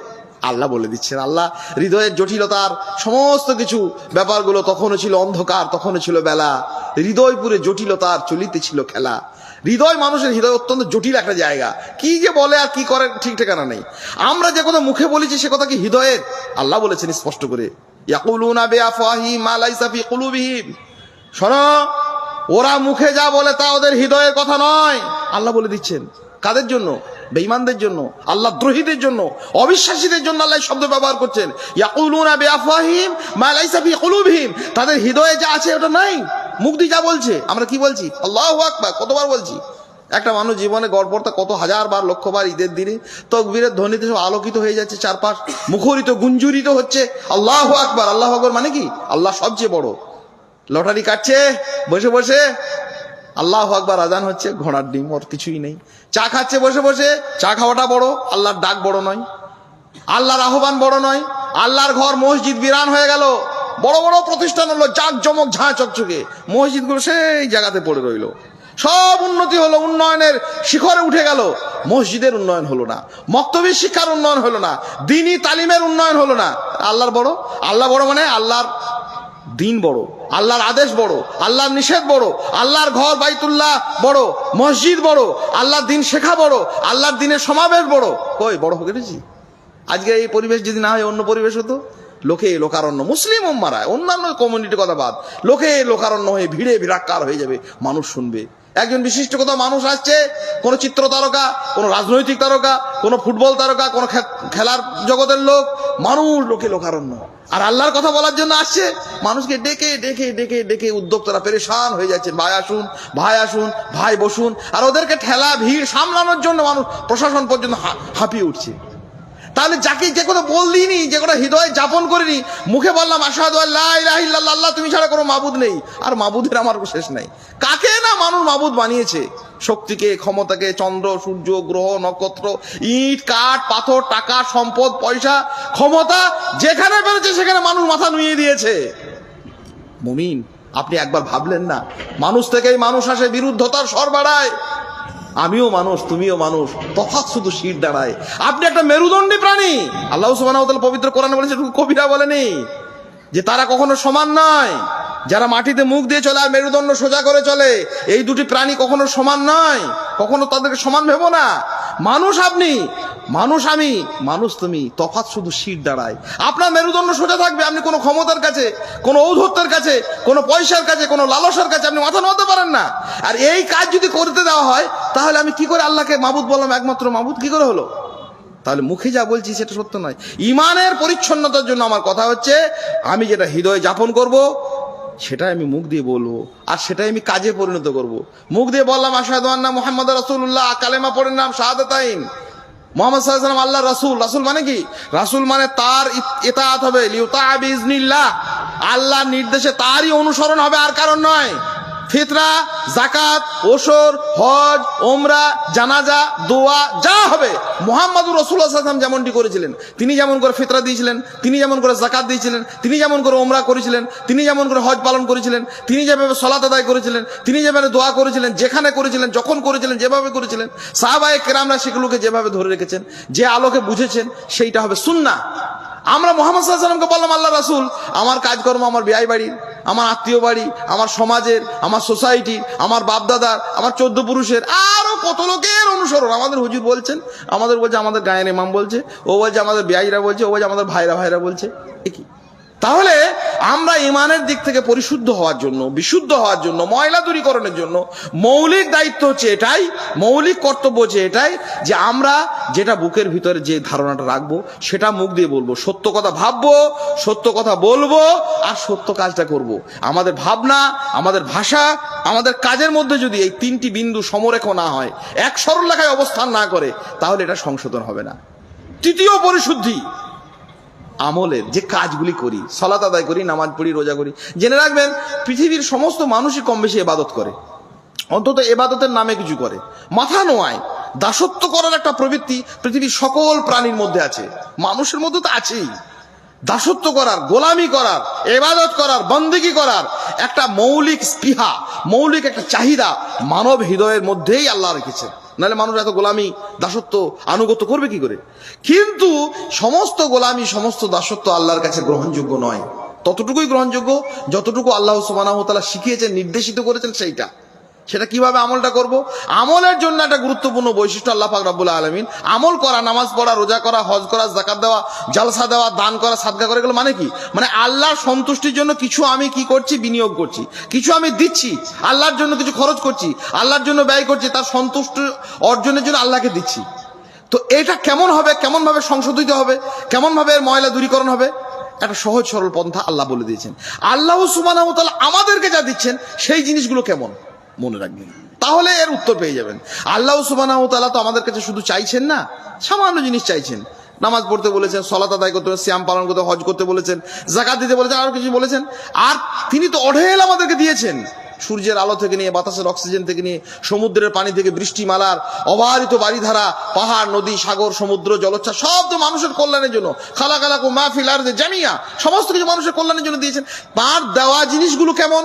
আল্লাহ বলে দিচ্ছেন, আল্লাহ হৃদয়ের জটিলতার সমস্ত কিছু ব্যাপারগুলো, তখনও ছিল অন্ধকার, তখনও ছিল বেলা, হৃদয়পুরে জটিলতার চলিতেছিল খেলা। হৃদয়, মানুষের হৃদয় অত্যন্ত জটিল একটা জায়গা, কি যে বলে আর কি করে ঠিক ঠিকানা নেই। আমরা যে কথা মুখে বলেছি সে কথা কি হৃদয়ের? আল্লাহ বলেছেন স্পষ্ট করে, ইয়াকুলুনা বিআফওয়াহিহিম মা লাইসা ফি কুলুবিহিম, শোনো, ওরা মুখে যা বলে তা ওদের হৃদয়ের কথা নয়। আল্লাহ বলে দিচ্ছেন। কাদের জন্য? বেঈমানদের জন্য, আল্লাহ দ্রোহীদের জন্য, অবিশ্বাসীদের জন্য আল্লাহ শব্দ ব্যবহার করছেন। ইয়াকুলুনা বিআফওয়াহিহিম মা লাইসা ফি কুলুবিহিম, তাদের হৃদয়ে যা আছে ওটা নাই, মুখ দিয়ে যা বলছে। আমরা কি বলছি? আল্লাহু আকবার কতবার বলছি। একটা মানুষ জীবনে গড়পড়তা কত হাজার বার, লক্ষবার ঈদের দিনে তাকবীরের ধ্বনিতে সব আলোকিত হয়ে যাচ্ছে, চারপাশ মুখরিত, গুঞ্জুরিত হচ্ছে। আল্লাহু আকবার, আল্লাহু আকবার মানে কি? আল্লাহ সবচেয়ে বড়। লটারি কাটছে বসে বসে, আল্লাহু আকবার আজান হচ্ছে, ঘোড়ার ডিম, ওর কিছুই নেই। চা খাচ্ছে বসে বসে, চা খাওয়াটা বড়, আল্লাহর ডাক বড় নয়, আল্লাহর আহ্বান বড় নয়। আল্লাহর ঘর মসজিদ বিরান হয়ে গেল, বড় বড় প্রতিষ্ঠান হলো, জাক জমক ঝাঁ চকচকে, মসজিদগুলো সেই জায়গাতে পড়ে রইল। সব উন্নতি হলো, উন্নয়নের শিখরে উঠে গেল, মসজিদের উন্নয়ন হলো না, মক্তবী শিক্ষার উন্নয়ন হলো না, দ্বীনি তালিমের উন্নয়ন হলো না। আল্লাহর বড়, আল্লাহ বড় মানে আল্লাহর দিন বড়, আল্লাহর আদেশ বড়, আল্লাহর নিষেধ বড়, আল্লাহর ঘর বাইতুল্লাহ বড়, মসজিদ বড়, আল্লাহর দিন শেখা বড়, আল্লাহর দিনের সমাবেশ বড়। কই বড় হয়ে গেছি? আজকে এই পরিবেশ যদি না হয় অন্য পরিবেশ হতো, লোকে লোকারণ্য, মুসলিম উম্মারায়, অন্যান্য কমিউনিটির কথা বাদ, লোকে লোকারণ্য হয়ে ভিড়ে ভিড়াক্কার হয়ে যাবে, মানুষ শুনবে। একজন বিশিষ্ট কোথাও মানুষ আসছে, কোনো চিত্র তারকা, কোনো রাজনৈতিক তারকা, কোনো ফুটবল তারকা, কোনো খেলার জগতের লোক, মানুষ লোকে লোকারণ্য। আর আল্লাহর কথা বলার জন্য আসছে, মানুষকে ডেকে ডেকে ডেকে ডেকে উদ্যোক্তারা পেরেশান হয়ে যাচ্ছেন, ভাই আসুন, ভাই আসুন, ভাই বসুন। আর ওদেরকে ঠেলা ভিড় সামলানোর জন্য মানুষ, প্রশাসন পর্যন্ত হাঁপিয়ে উঠছে। তাহলে যাকে যে কথা বললিনি, যে কথা হৃদয়ে যাপন করিনি, মুখে বললাম আশহাদু আল্লা ইলাহা ইল্লাল্লাহ, আল্লাহ তুমি ছাড়া কোনো মাবুদ নেই, আর মাবুদের আমার শেষ নাই। কাকে না মানুষ মাবুদ বানিয়েছে? শক্তিকে, ক্ষমতাকে, চন্দ্র, সূর্য, গ্রহ, নক্ষত্র, ইট, কাঠ, পাথর, টাকা, সম্পদ, পয়সা, ক্ষমতা, যেখানে পেরেছে সেখানে মানুষ মাথা নুইয়ে দিয়েছে। মুমিন, আপনি একবার ভাবলেন না? মানুষ থেকেই মানুষ আসে, বিরুদ্ধতার স্বর বাড়ায়। আমিও মানুষ, তুমিও মানুষ, তফাৎ শুধু শির দাঁড়ায়। আপনি একটা মেরুদণ্ডী প্রাণী। আল্লাহ সুবহানাহু ওয়া তাআলা পবিত্র কোরআনে বলেছে, কবিরা বলেনি যে তারা কখনো সমান নয়। যারা মাটিতে মুখ দিয়ে চলে আর মেরুদণ্ড সোজা করে চলে, এই দুটি প্রাণী কখনো সমান নয়, কখনো তাদেরকে সমান ভেবো না। মানুষ আপনি, মানুষ আমি, মানুষ তুমি, তফাৎ শুধু শির দাঁড়ায়। আপনার মেরুদণ্ড সোজা থাকবে, আপনি কোনো ক্ষমতার কাছে, কোনো ঔদ্ধত্যের কাছে, কোনো পয়সার কাছে, কোনো লালসার কাছে আপনি মাথা নোয়াতে পারেন না। আর এই কাজ যদি করতে দেওয়া হয়, তাহলে আমি কি করে আল্লাহকে মাবুদ বললাম, একমাত্র মাবুদ কি করে হলো? তাহলে মুখে যা বলছি সেটা সত্য নয়। ইমানের পরিচ্ছন্নতার জন্য আমার কথা হচ্ছে, আমি যেটা হৃদয়ে যাপন করব সেটাই আমি মুখ দিয়ে বলবো, আর সেটাই আমি কাজে পরিণত করব। মুখ দিয়ে বললাম আশহাদু আন্না মুহাম্মাদুর রাসূলুল্লাহ, কালেমা পড়ে নাম শাহাদাতাইন, মুহাম্মদ সাল্লাল্লাহু আলাইহি ওয়াসাল্লাম আল্লাহ রাসূল। রাসূল মানে কি? রাসূল মানে তার ইতাআত হবে, লিউতা বিইজনিল্লাহ, আল্লাহর নির্দেশে তারই অনুসরণ হবে, আর কারণ নয়। ফিতরা, যাকাত, ওসর, হজ, ওমরা, জানাজা, দোয়া যা হবে মুহাম্মদুর রাসূলুল্লাহ সাল্লাল্লাহু আলাইহি ওয়াসাল্লাম যেমনটি করেছিলেন, তিনি যেমন করে ফিতরা দিয়েছিলেন, তিনি যেমন করে যাকাত দিয়েছিলেন, তিনি যেমন করে ওমরা করেছিলেন, তিনি যেমন করে হজ পালন করেছিলেন, তিনি যেভাবে সালাত আদায় করেছিলেন, তিনি যেভাবে দোয়া করেছিলেন, যেখানে করেছিলেন, যখন করেছিলেন, যেভাবে করেছিলেন, সাহাবায়ে কেরামরা সেগুলোকে যেভাবে ধরে রেখেছেন, যে আলোকে বুঝেছেন, সেইটা হবে সুন্নাহ। আমরা মুহাম্মদ সাল্লাল্লাহু আলাইহি ওয়াসাল্লামকে বললাম আল্লাহ রাসূল, আমার কাজকর্ম, আমার বিয়ে বাড়ি, আমার আত্মীয় বাড়ি, আমার সমাজের, আমার সোসাইটির, আমার বাপদাদার, আমার 14 পুরুষের, আরো কত লোকের অনুসরণ। আমাদের হুজুর বলছেন, আমাদের বলছে, আমাদের গায়ের ইমাম বলছে, ও বলছে আমাদের বিয়াইরা বলছে, ও বলছে আমাদের ভাইরা বলছে। কি তাহলে আমরা ইমানের দিক থেকে পরিশুদ্ধ হওয়ার জন্য, বিশুদ্ধ হওয়ার জন্য, ময়লা দূরীকরণের জন্য মৌলিক দায়িত্ব হচ্ছে এটাই, মৌলিক কর্তব্য হচ্ছে এটাই, যে আমরা যেটা বুকের ভিতরে যে ধারণাটা রাখবো সেটা মুখ দিয়ে বলবো, সত্য কথা ভাববো, সত্য কথা বলবো, আর সত্য কাজটা করব। আমাদের ভাবনা, আমাদের ভাষা, আমাদের কাজের মধ্যে যদি এই 3টি বিন্দু সমরেখ না হয়, এক সরলরেখায় অবস্থান না করে, তাহলে এটা সংশোধন হবে না। তৃতীয় পরিশুদ্ধি, আমলের যে কাজগুলি করি, সালাত আদায় করি, নামাজ পড়ি, রোজা করি। জেনে রাখবেন, পৃথিবীর সমস্ত মানুষই কম বেশি ইবাদত করে, অন্তত ইবাদতের নামে কিছু করে। মাথা নোয়ায় দাসত্ব করার একটা প্রবৃত্তি পৃথিবীর সকল প্রাণীর মধ্যে আছে, মানুষের মধ্যে তো আছেই। দাসত্ব করার, গোলামি করার, ইবাদত করার, বন্দেগী করার একটা মৌলিক স্পৃহা, মৌলিক একটা চাহিদা মানব হৃদয়ের মধ্যেই আল্লাহ রেখেছেন। নাহলে মানুষ এত গোলামি, দাসত্ব, আনুগত্য করবে কি করে? কিন্তু সমস্ত গোলামি, সমস্ত দাসত্ব আল্লাহর কাছে গ্রহণযোগ্য নয়। ততটুকুই গ্রহণযোগ্য যতটুকু আল্লাহ সুবহানাহু ওয়া তাআলা শিখিয়েছেন, নির্দেশিত করেছেন। সেটা কিভাবে আমলটা করব? আমলের জন্য একটা গুরুত্বপূর্ণ বৈশিষ্ট্য আল্লাহ পাক রব্বুল আলামিন, আমল করা, নামাজ পড়া, রোজা করা, হজ করা, যাকাত দেওয়া, জালসা দেওয়া, দান করা, সাদকা করা, এগুলো মানে কি? মানে আল্লাহর সন্তুষ্টির জন্য কিছু আমি কি করছি? বিনিয়োগ করছি, কিছু আমি দিচ্ছি, আল্লাহর জন্য কিছু খরচ করছি, আল্লাহর জন্য ব্যয় করছি, তার সন্তুষ্টি অর্জনের জন্য আল্লাহকে দিচ্ছি। তো এটা কেমন হবে, কেমন ভাবে সংশোধিত হবে, কেমন ভাবে এর ময়লা দূরীকরণ হবে? একটা সহজ সরল পন্থা আল্লাহ বলে দিয়েছেন। আল্লাহ সুবহানাহু ওয়া তাআলা আমাদেরকে যা দিচ্ছেন সেই জিনিসগুলো কেমন মনে রাখবেন, তাহলে এর উত্তর পেয়ে যাবেন। আল্লাহ সুবহানাহু ওয়া তাআলা তো আমাদের কাছে শুধু চাইছেন না, সামান্য জিনিস চাইছেন। নামাজ পড়তে বলেছেন, সালাত আদায় করতে বলেছেন, সিয়াম পালন করতে, হজ করতে বলেছেন, যাকাত দিতে বলেছেন, আরো কিছু বলেছেন। আর তিনি তো অঢেল আমাদেরকে দিয়েছেন, সূর্যের আলো থেকে নিয়ে, বাতাসের অক্সিজেন থেকে নিয়ে, সমুদ্রের পানি থেকে বৃষ্টিমালার অবারিত বাড়িধারা, পাহাড়, নদী, সাগর, সমুদ্র, জলোচ্ছ্বাস, সব তো মানুষের কল্যাণের জন্য। খালাকালাকুম মা ফিল আরদি জামিয়া, সমস্ত কিছু মানুষের কল্যাণের জন্য দিয়েছেন। তার দেওয়া জিনিসগুলো কেমন?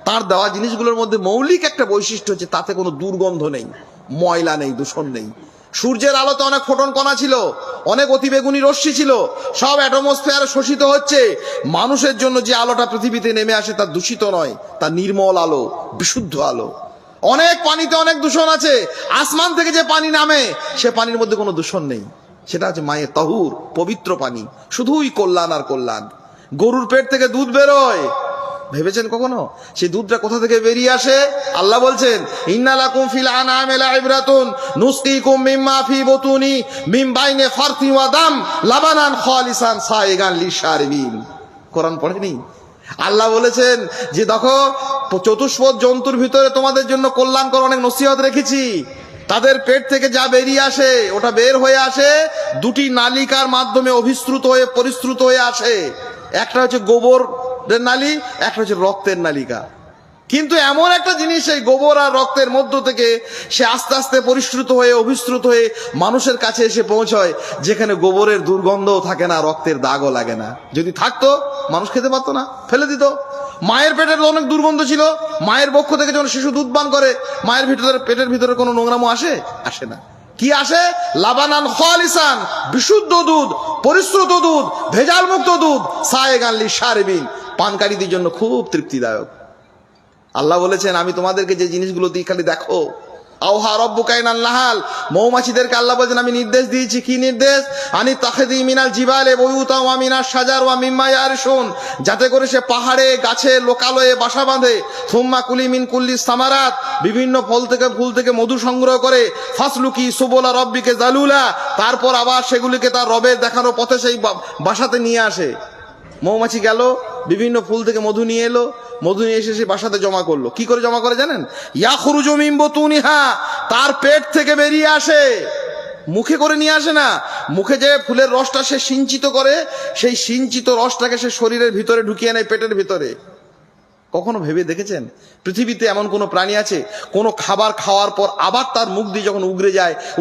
তার দেওয়া জিনিসগুলোর মধ্যে মৌলিক একটা বৈশিষ্ট্য হচ্ছে, তাতে কোনো দুর্গন্ধ নেই, ময়লা নেই, দূষণ নেই। সূর্যের আলোতে অনেক ফোটন কণা ছিল, অনেক অতিবেগুনি রশ্মি ছিল, সব অ্যাটমসফিয়ারে শোষিত হচ্ছে। মানুষের জন্য যে আলোটা পৃথিবীতে নেমে আসে, তা দূষিত নয়, তা নির্মল আলো, বিশুদ্ধ আলো। অনেক পানিতে অনেক দূষণ আছে, আসমান থেকে যে পানি নামে সে পানির মধ্যে কোনো দূষণ নেই, সেটা হচ্ছে মায়ে তাহুর, পবিত্র পানি, শুধুই কল্যাণ আর কল্যাণ। গরুর পেট থেকে দুধ বেরোয়, ভেবেছেন কখনো সেই দুধটা কোথা থেকে বেরিয়ে আসে? আল্লাহ বলছেন, ইন্না লাকুম ফিল আনআমি লাইবরাতুন নুসকিকুম মিম্মা ফি বুতুনি মিন বাইনি ফারথি ওয়া দাম লাবানান খালিসান সাইগান লিশারিবিন। কোরআন পড়েনি? আল্লাহ বলেছেন যে দেখো, চতুষ্পদ জন্তুর ভিতরে তোমাদের জন্য কল্যাণকর অনেক নসিহত রেখেছি। তাদের পেট থেকে যা বেরিয়ে আসে, ওটা বের হয়ে আসে দুটি নালিকার মাধ্যমে, অভিশ্রুত হয়ে পরিশ্রুত হয়ে আসে। একটা হচ্ছে গোবর নালী, একটা হচ্ছে রক্তের নালিকা। কিন্তু এমন একটা জিনিস, এই গোবর আর রক্তের মধ্য থেকে সে আস্তে আস্তে পরিশ্রুত হয়ে, অভিশ্রুত হয়ে মানুষের কাছে এসে পৌঁছয়, যেখানে গোবরের দুর্গন্ধও থাকে না, রক্তের দাগও লাগে না। যদি থাকতো মানুষ খেতে পারতো না, ফেলে দিত। মায়ের পেটের অনেক দুর্গন্ধ ছিল, মায়ের বক্ষ থেকে যখন শিশু দুধ পান করে মায়ের ভিতরে পেটের ভিতরে কোনো নোংরামো আসে না। কি আসে? লাবানান খালিসান, বিশুদ্ধ দুধ, পরিশ্রুত দুধ, ভেজাল মুক্ত দুধ, সায়েগান লিশারিবিন, পানকারীদের জন্য খুব তৃপ্তিদায়ক। আল্লাহ বলেছেন আমি তোমাদেরকে যে জিনিসগুলো দিই খালি দেখো। আওহা রব্বুকা ইলান নাহাল, মৌমাছিদেরকে আল্লাহ বলেছেন আমি নির্দেশ দিয়েছি। কি নির্দেশ? আনি তাখদি মিনাল জিবালে বুয়ুতা ওয়া মিনাশ শাজার ওয়া মিম্মা ইয়ারশুন, যাতে করে সে পাহাড়ে গাছে লোকালয়ে বাসা বাঁধে। সুম্মা কুলি মিন কুল্লি সামারাত, বিভিন্ন ফল থেকে ফুল থেকে মধু সংগ্রহ করে। ফাসলুকি সুবুলা রব্বিকে জালুলা, তারপর আবার সেগুলিকে তার রবের দেখানো পথে সেই বাসাতে নিয়ে আসে। মৌমাছি গেল, বিভিন্ন ফুল থেকে মধু নিয়ে এলো, মধু নিয়ে এসে সে বাসাতে জমা করলো। কি করে জমা করে জানেন? ইয়াখরুজু মিন বুতুনিহা, তার পেট থেকে বেরিয়ে আসে, মুখে করে নিয়ে আসে না। মুখে যে ফুলের রসটা সে সিঞ্চিত করে, সেই সিঞ্চিত রসটাকে সে শরীরের ভিতরে ঢুকিয়ে নেয়, পেটের ভিতরে। কখনো ভেবে দেখেছেন পৃথিবীতে এমন কোনো প্রাণী আছে কোনো খাবার খাওয়ার পর আবার তার মুখ দিয়ে যখন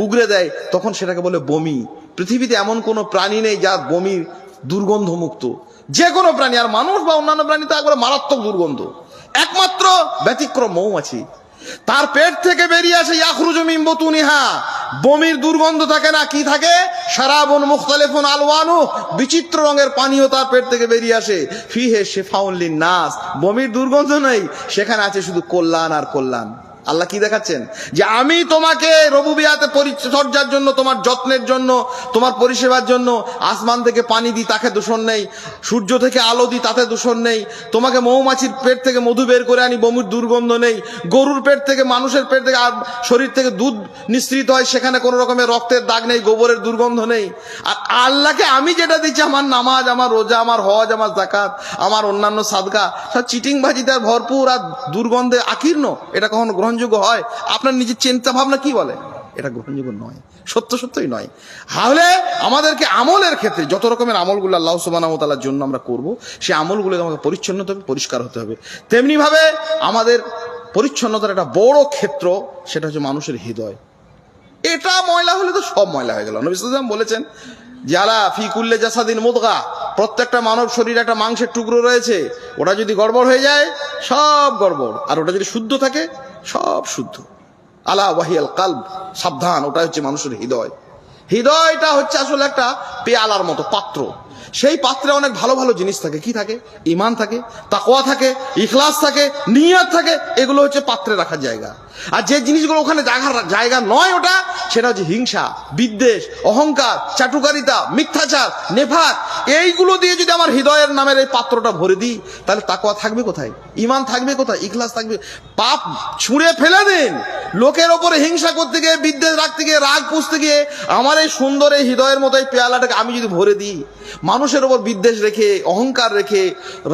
উগরে দেয় তখন সেটাকে বলে বমি? পৃথিবীতে এমন কোনো প্রাণী নেই যার বমির দুর্গন্ধ মুক্ত। যে কোনো প্রাণী, আর মানুষ বা অন্যান্য প্রাণী তো একবারে মারাত্মক দুর্গন্ধ। একমাত্র ব্যতিক্রম মৌমাছি, তার পেট থেকে বেরিয়ে আসে ইয়াখরুজু মিন বুতুনিহা, বমির দুর্গন্ধ থাকে না। কি থাকে? শারাবুন মুখতালিফুন আলওয়ানু, বিচিত্র রঙের পানীয় তার পেট থেকে বেরিয়ে আসে। ফিহে শিফাউন লিন্নাস, বমির দুর্গন্ধ নেই, সেখানে আছে শুধু কল্যাণ আর কল্যাণ। আল্লাহ কি দেখাচ্ছেন? যে আমি তোমাকে রবুবিয়াতে পরিচর্যার জন্য, তোমার যত্নের জন্য, তোমার পরিষেবার জন্য আসমান থেকে পানি দিই, তাকে দূষণ নেই। সূর্য থেকে আলো দিই, তাতে দূষণ নেই। তোমাকে মৌমাছির পেট থেকে মধু বের করে আনি, বমির দুর্গন্ধ নেই। গরুর পেট থেকে, মানুষের পেট থেকে, শরীর থেকে দুধ নিঃসৃত হয়, সেখানে কোনো রকমের রক্তের দাগ নেই, গোবরের দুর্গন্ধ নেই। আর আল্লাহকে আমি যেটা দিচ্ছি, আমার নামাজ, আমার রোজা, আমার হজ, আমার যাকাত, আমার অন্যান্য সাদকা, সব চিটিং ভাজিতে আর ভরপুর আর দুর্গন্ধে আকীর্ণ। এটা কখনো গ্রহণযোগ্য হয়? আপনার নিজের চিন্তা ভাবনা কি বলে? এটা গ্রহণযোগ্য নয়, সত্যই নয়। তাহলে আমাদেরকে আমলের ক্ষেত্রে যত রকমের আমলগুলো আল্লাহ সুবহানাহু ওয়া তাআলার জন্য আমরা করব, সেই আমলগুলো আমাকে পরিচ্ছন্ন হতে হবে, পরিষ্কার হতে হবে। তেমনি ভাবে আমাদের পরিচ্ছন্নতার একটা বড় ক্ষেত্র, সেটা হচ্ছে মানুষের হৃদয়। এটা ময়লা হলে তো সব ময়লা হয়ে গেল। নবী সাল্লাল্লাহু আলাইহি ওয়াসাল্লাম বলেছেন জালা ফি কুল্লি জাসাদিন মুদগা, প্রত্যেকটা মানব শরীরে একটা মাংসের টুকরো রয়েছে, ওটা যদি গড়বড় হয়ে যায় সব গড়বড়, আর ওটা যদি শুদ্ধ থাকে সব শুদ্ধ। আলা ওয়াহিয়াল কালব, সাবধান, ওটা হচ্ছে মানুষের হৃদয়। হৃদয়টা হচ্ছে আসলে একটা পেয়ালার মতো পাত্র। সেই পাত্রে অনেক ভালো ভালো জিনিস থাকে। কি থাকে? ঈমান থাকে, তাকওয়া থাকে, ইখলাস থাকে, নিয়ত থাকে। এগুলো হচ্ছে পাত্রে রাখার জায়গা। আর যে জিনিসগুলো ওখানে জায়গা নয়, ওটা সেটা হচ্ছে হিংসা, বিদ্বেষ, অহংকার, চাটুকারিতা, মিথ্যাচার, নেফাক। এইগুলো দিয়ে যদি আমার হৃদয়ের নামের এই পাত্রটা ভরে দিই, তাহলে তাকওয়া থাকবে কোথায়? ঈমান থাকবে কোথায়? ইখলাস থাকবে? পাপ ছুঁড়ে ফেলে দিন। লোকের ওপরে হিংসা করতে গিয়ে, বিদ্বেষ রাখতে গিয়ে, রাগ পুষতে গিয়ে আমার এই সুন্দর এই হৃদয়ের মতো এই পেয়ালাটাকে আমি যদি ভরে দিই, মানুষের ওপর বিদ্বেষ রেখে, অহংকার রেখে,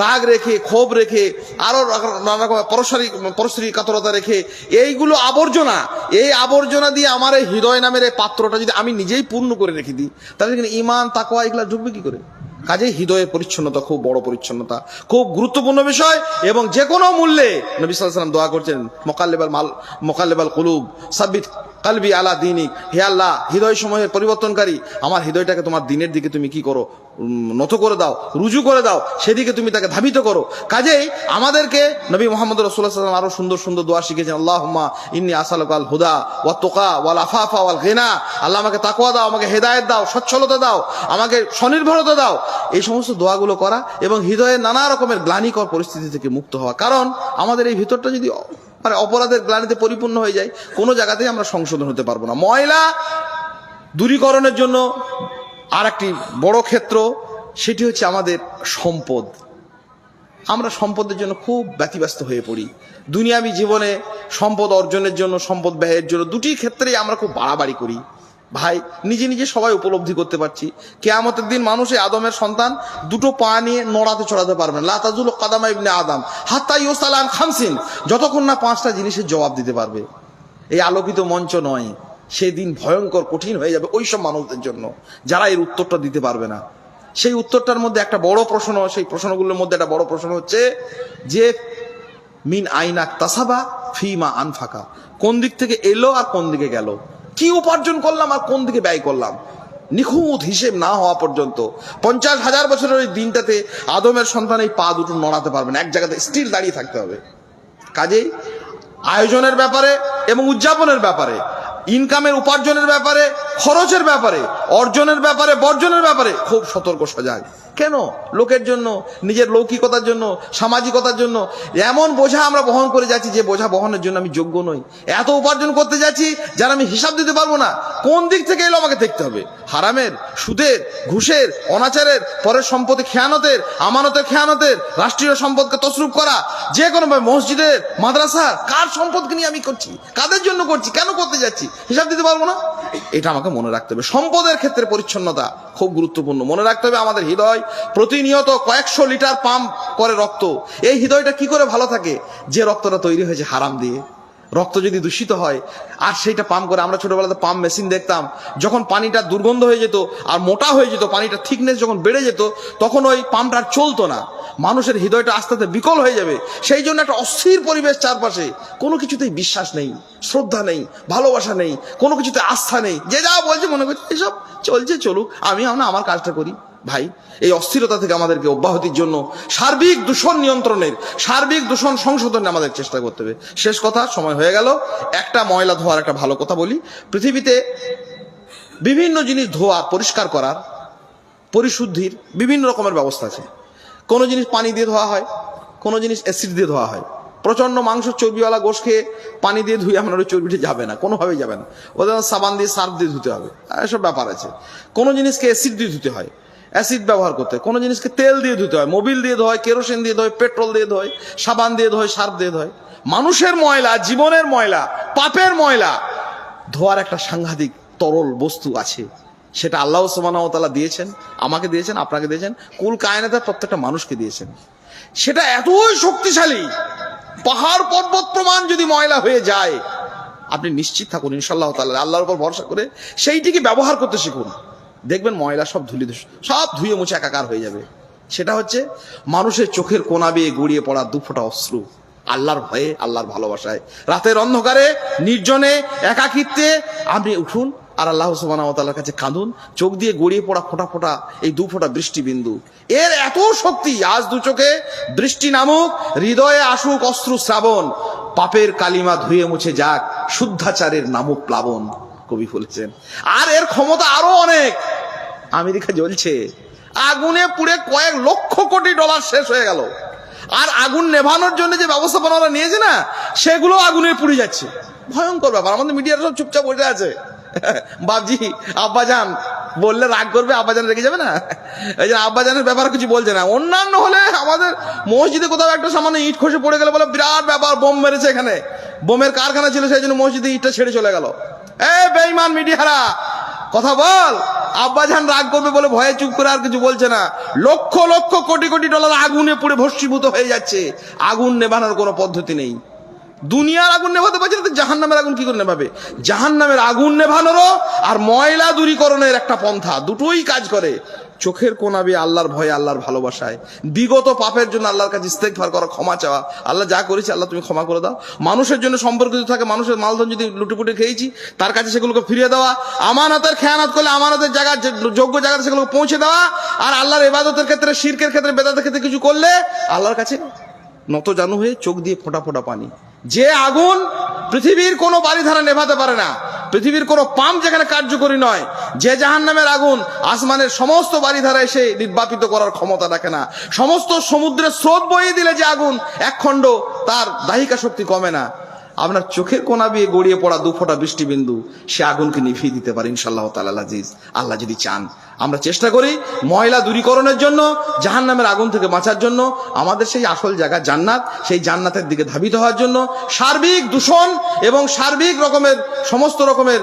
রাগ রেখে, ক্ষোভ রেখে, আরো নানা রকম পরশ্রী কাতরতা রেখে, এইগুলো আবর্জনা, এই আবর্জনা দিয়ে আমার এই হৃদয় নামের এই পাত্রটা যদি আমি নিজেই পূর্ণ করে রেখে দিই, তাহলে কিন্তু ঈমান, তাকওয়া এগুলা ঢুকবে কি করে? কাজেই হৃদয়ের পরিচ্ছন্নতা খুব বড় পরিচ্ছন্নতা, খুব গুরুত্বপূর্ণ বিষয়। এবং যে কোনো মূল্যে নবী সাল্লাল্লাহু আলাইহি ওয়াসাল্লাম দোয়া করছেন, মুকাল্লিবাল কুলুব সাব্বিত কালবি আলা দীনিক, হে আল্লাহ হৃদয় সমূহের পরিবর্তনকারী, আমার হৃদয়টাকে তোমার দ্বীনের দিকে তুমি কি করো? নত করে দাও, রুজু করে দাও, সেদিকে তুমি তাকে ধাবিত করো। কাজেই আমাদেরকে নবী মুহাম্মদ রাসূলুল্লাহ সাল্লাল্লাহু আলাইহি ওয়াসাল্লাম আরো সুন্দর সুন্দর দোয়া শিখিয়েছেন। আল্লাহুম্মা ইন্নী আসআলুকাল হুদা ওয়াত তুকা ওয়াল আফাফা ওয়াল গিনা, আল্লাহ আমাকে তাকওয়া দাও, আমাকে হেদায়েত দাও, সচ্ছলতা দাও, আমাকে স্বনির্ভরতা দাও। এই সমস্ত দোয়াগুলো করা এবং হৃদয়ের নানা রকমের গ্লানিকর পরিস্থিতি থেকে মুক্ত হওয়া। কারণ আমাদের এই ভিতরটা যদি মানে অপরাধের গ্লানিতে পরিপূর্ণ হয়ে যায়, কোনো জায়গাতেই আমরা সংশোধন হতে পারবো না। ময়লা দূরীকরণের জন্য আর একটি বড় ক্ষেত্র, সেটি হচ্ছে আমাদের সম্পদ। আমরা সম্পদের জন্য খুব ব্যতিব্যস্ত হয়ে পড়ি। দুনিয়াবী জীবনে সম্পদ অর্জনের জন্য, সম্পদ ব্যয়ের জন্য, দুটি ক্ষেত্রেই আমরা খুব বাড়াবাড়ি করি। ভাই, নিজে নিজে সবাই উপলব্ধি করতে পারছি, কিয়ামতের দিন মানুষ এই আদমের সন্তান দুটো পা নিয়ে নড়াতে চড়াতে পারবেন। লা তাজুলু কাদামা ইবনে আদম হাত্তা ইউসাল আন খামসিন, যতক্ষণ না 5টা জিনিসের জবাব দিতে পারবে। এই আলোকিত মঞ্চ নয়, সেদিন ভয়ঙ্কর কঠিন হয়ে যাবে ওই সব মানুষদের জন্য যারা এর উত্তরটা দিতে পারবে না। সেই উত্তরটার মধ্যে একটা বড় প্রশ্ন, সেই প্রশ্নগুলোর মধ্যে একটা বড় প্রশ্ন হচ্ছে যে মিন আইনা তাসাবা ফিমা আনফাকা, কোন দিক থেকে এলো আর কোন দিকে গেল, কি উপার্জন করলাম আর কোন দিকে ব্যয় করলাম। নিখুঁত হিসেব না হওয়া পর্যন্ত 50,000 বছরের ওই দিনটাতে আদমের সন্তান এই পা দুটো নড়াতে পারবে না, এক জায়গাতে স্টিল দাঁড়িয়ে থাকতে হবে। কাজেই আয়োজনের ব্যাপারে এবং উদযাপনের ব্যাপারে, ইনকামের উপার্জনের ব্যাপারে, খরচের ব্যাপারে, অর্জনের ব্যাপারে, বর্জনের ব্যাপারে খুব সতর্ক সজাগ। কেন? লোকের জন্য, নিজের লৌকিকতার জন্য, সামাজিকতার জন্য এমন বোঝা আমরা বহন করে যাচ্ছি যে বোঝা বহনের জন্য আমি যোগ্য নই। এত উপার্জন করতে যাচ্ছি যারা আমি হিসাব দিতে পারবো না। কোন দিক থেকে এলো আমাকে দেখতে হবে। হারামের, সুদের, ঘুষের, অনাচারের, পরের সম্পত্তি খেয়ানতের, আমানতের খেয়ানতের, রাষ্ট্রীয় সম্পদকে তসরুপ করা, যে কোনো মসজিদের, মাদ্রাসার, কার সম্পদকে নিয়ে আমি করছি, কাদের জন্য করছি, কেন করতে যাচ্ছি, হিসাব দিতে পারবো না। এটা আমাকে মনে রাখতে হবে। সম্পদের ক্ষেত্রে পরিচ্ছন্নতা খুব গুরুত্বপূর্ণ। মনে রাখতে হবে আমাদের হৃদয় প্রতিনিয়ত কয়েকশো লিটার পাম্প করে রক্ত। এই হৃদয়টা কি করে ভালো থাকে? যে রক্তটা তৈরি হয়েছে হারাম দিয়ে। রক্ত যদি দূষিত হয় আর সেইটা পাম্প করে, আমরা ছোটবেলাতে পাম্প মেশিন দেখতাম, যখন পানিটা দুর্গন্ধ হয়ে যেত আর মোটা হয়ে যেত, পানিটা থিকনেস যখন বেড়ে যেত, তখন ওই পাম্পটা আর চলতো না। মানুষের হৃদয়টা আস্তে আস্তে বিকল হয়ে যাবে। সেই জন্য একটা অস্থির পরিবেশ চারপাশে, কোনো কিছুতেই বিশ্বাস নেই, শ্রদ্ধা নেই, ভালোবাসা নেই, কোনো কিছুতে আস্থা নেই। যে যা বলছে মনে করছে এসব চলছে, চলুক, আমি আমার কাজটা করি। ভাই, এই অস্থিরতা থেকে আমাদেরকে অব্যাহতির জন্য সার্বিক দূষণ নিয়ন্ত্রণের, সার্বিক দূষণ সংশোধনের আমাদের চেষ্টা করতে হবে। শেষ কথা, সময় হয়ে গেল। একটা ময়লা ধোয়ার একটা ভালো কথা বলি। পৃথিবীতে বিভিন্ন জিনিস ধোয়া, পরিষ্কার করার, পরিশুদ্ধির বিভিন্ন রকমের ব্যবস্থা আছে। কোনো জিনিস পানি দিয়ে ধোয়া হয়, কোনো জিনিস অ্যাসিড দিয়ে ধোয়া হয়। প্রচন্ড মাংস চর্বিওয়ালা গোশ খেয়ে পানি দিয়ে ধুয়ে আপনার ওই চর্বিটা যাবে না, কোনোভাবেই যাবে না। ওদের সাবান দিয়ে, সার্ফ দিয়ে ধুতে হবে, এসব ব্যাপার আছে। কোনো জিনিসকে অ্যাসিড দিয়ে ধুতে হয়, অ্যাসিড ব্যবহার করতে হয়। কোনো জিনিসকে তেল দিয়ে ধুতে হয়, মোবিল দিয়ে ধোয়, কেরোসিন দিয়ে ধোয়, পেট্রোল দিয়ে ধোয়, সাবান দিয়ে ধোয়, সার্ফ দিয়ে ধোয়। মানুষের ময়লা, জীবনের ময়লা, পাপের ময়লা ধোয়ার একটা সাংঘাতিক তরল বস্তু আছে। সেটা আল্লাহ সুবহানাহু ওয়া তাআলা দিয়েছেন, আমাকে দিয়েছেন, আপনাকে দিয়েছেন, কুল কায়নাতের প্রত্যেকটা মানুষকে দিয়েছেন। সেটা এতই শক্তিশালী, পাহাড় পর্বত প্রমাণ যদি ময়লা হয়ে যায়, আপনি নিশ্চিত থাকুন ইনশাআল্লাহ তাআলা, আল্লাহর উপর ভরসা করে সেইটিকে ব্যবহার করতে শিখুন। দেখবেন ময়লা সব সব ধুয়ে মুছে একাকার হয়ে যাবে। সেটা হচ্ছে মানুষের চোখের কোনা বেয়ে গড়িয়ে পড়া দুফোঁটা অশ্রু, আল্লাহর ভয়ে, আল্লাহর ভালোবাসায়। রাতের অন্ধকারে, নির্জনে, একাকিত্বে আপনি উঠুন আর আল্লাহ সুবহানাহু ওয়া তাআলার কাছে কাঁদুন। চোখ দিয়ে গড়িয়ে পড়া ফোঁটা ফোঁটা এই দুফোঁটা বৃষ্টি বিন্দু, এর এত শক্তি। আজ দু চোখে বৃষ্টি নামুক, হৃদয়ে আসুক অশ্রু শ্রাবণ, পাপের কালিমা ধুয়ে মুছে যাক, শুদ্ধাচারের নামুক প্লাবন, কবি বলেছেন। আর এর ক্ষমতা আরো অনেক। আমেরিকা জ্বলছে, আগুনে পুড়ে কয়েক লক্ষ কোটি ডলার শেষ হয়ে গেল। আর আগুন নেভানোর জন্য যে ব্যবস্থাপনা ওরা নিয়েছে না, সেগুলো আগুনে পুড়ে যাচ্ছে। ভয়ঙ্কর ব্যাপার। আমাদের মিডিয়ার সব চুপচাপ বসে আছে। বাবজি, আব্বাজান বললে রাগ করবে, আব্বাজান রেগে যাবে না, এই যে আব্বাজানের ব্যাপারে কিছু বলছে না। অন্যান্য হলে আমাদের মসজিদে কোথাও একটা সামান্য ইট খসে পড়ে গেলে বলে বিরাট ব্যাপার, বোম মেরেছে, এখানে বোমের কারখানা ছিল, সেই জন্য মসজিদে ইটটা ছেড়ে চলে গেল। বেঈমান মিডিয়ারা, কথা বল। আব্বাজান রাগ করবে বলে ভয়ে চুপ করে আর কিছু বলছে না। লক্ষ লক্ষ কোটি কোটি ডলার আগুনে পুড়ে ভস্মীভূত হয়ে যাচ্ছে। আগুন নেভানোর কোনো পদ্ধতি নেই। দুনিয়ার আগুন নেভাতে পারছে না, তো জাহান্নামের আগুন কি করে নেভাবে? জাহান্নামের আগুন নেভানোরও আর ময়লা দূরীকরণের একটা পন্থা, দুটোই কাজ করে। চোখের কোনা বেয়ে আল্লাহর ভয়ে, আল্লাহর ভালোবাসায়, বিগত পাপের জন্য আল্লাহর কাছে ইস্তেগফার করা, ক্ষমা চাওয়া। আল্লাহ যা করেছে আল্লাহ তুমি ক্ষমা করে দাও। মানুষের জন্য সম্পর্কিত থাকে, মানুষের মালধন যদি লুটেপুটে খেয়েছি, তার কাছে সেগুলোকে ফিরিয়ে দেওয়া। আমানতের খেয়ানত করলে আমানতের জায়গা, যোগ্য জায়গাতে সেগুলোকে পৌঁছে দেওয়া। আর আল্লাহর ইবাদতের ক্ষেত্রে, শিরকের ক্ষেত্রে, বেদাতের ক্ষেত্রে কিছু করলে আল্লাহর কাছে নত জানু হয়ে চোখ দিয়ে ফোঁটা ফোঁটা পানি। যে আগুন পৃথিবীর কোনো বাড়িধারা নেভাতে পারে না, পৃথিবীর কোনো পাম্প যেখানে কার্যকরী নয়, যে জাহান্নামের আগুন আসমানের সমস্ত বাড়িধারা এসে নির্বাপিত করার ক্ষমতা রাখে না, সমস্ত সমুদ্রের স্রোত বইয়ে দিলে যে আগুন এক খণ্ড তার দাহিকা শক্তি কমে না, আপনার চোখের কোনা দিয়ে গড়িয়ে পড়া দুফোঁটা বৃষ্টি বিন্দু সে আগুনকে নিভিয়ে দিতে পারে ইনশাআল্লাহ তাআলা আজিজ। আল্লাহ যদি চান, আমরা চেষ্টা করি ময়লা দূরীকরণের জন্য, জাহান্নামের আগুন থেকে বাঁচার জন্য, আমাদের সেই আসল জায়গা জান্নাত, সেই জান্নাতের দিকে ধাবিত হওয়ার জন্য, সার্বিক দূষণ এবং সার্বিক রকমের সমস্ত রকমের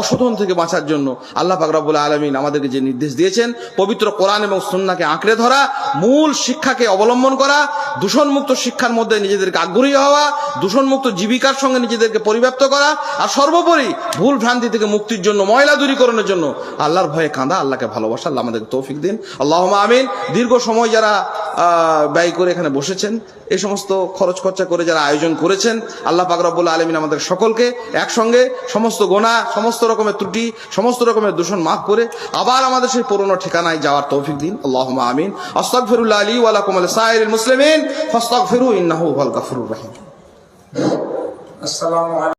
অশোধন থেকে বাঁচার জন্য আল্লাহ পাক রব্বুল আলামিন আমাদেরকে যে নির্দেশ দিয়েছেন, পবিত্র কোরআন এবং সুন্নাহকে আঁকড়ে ধরা, মূল শিক্ষাকে অবলম্বন করা, দূষণমুক্ত শিক্ষার মধ্যে নিজেদেরকে আগ্রহী হওয়া, দূষণমুক্ত জীবিকার সঙ্গে নিজেদেরকে পরিব্যাপ্ত করা, আর সর্বোপরি ভুল ভ্রান্তি থেকে মুক্তির জন্য, ময়লা দূরীকরণের জন্য আল্লাহর ভয়ে কাঁদা, আল্লাহকে ভালোবাসা। আল্লাহ আমাদেরকে তৌফিক দিন, আল্লাহুম্মা আমিন। দীর্ঘ সময় যারা ব্যয় করে এখানে বসেছেন, এই সমস্ত খরচ খরচা করে যারা আয়োজন করেছেন, আল্লাহ পাক রব্বুল আলামিন আমাদের সকলকে একসঙ্গে সমস্ত গুনাহ, সমস্ত রকমের ত্রুটি, সমস্ত রকমের দূষণ মাফ করে আবার আমাদের সেই পুরনো ঠিকানায় যাওয়ার তৌফিক দিন, আল্লাহুম্মা আমিন। আস্তাগফিরুল্লাহ লি ওয়া লাকুম ওয়া লিসাইরিল মুসলিমিন ফাস্তাগফিরু ইন্নাহু হুয়াল গাফুরুর রহিম। আসসালামু আলাইকুম।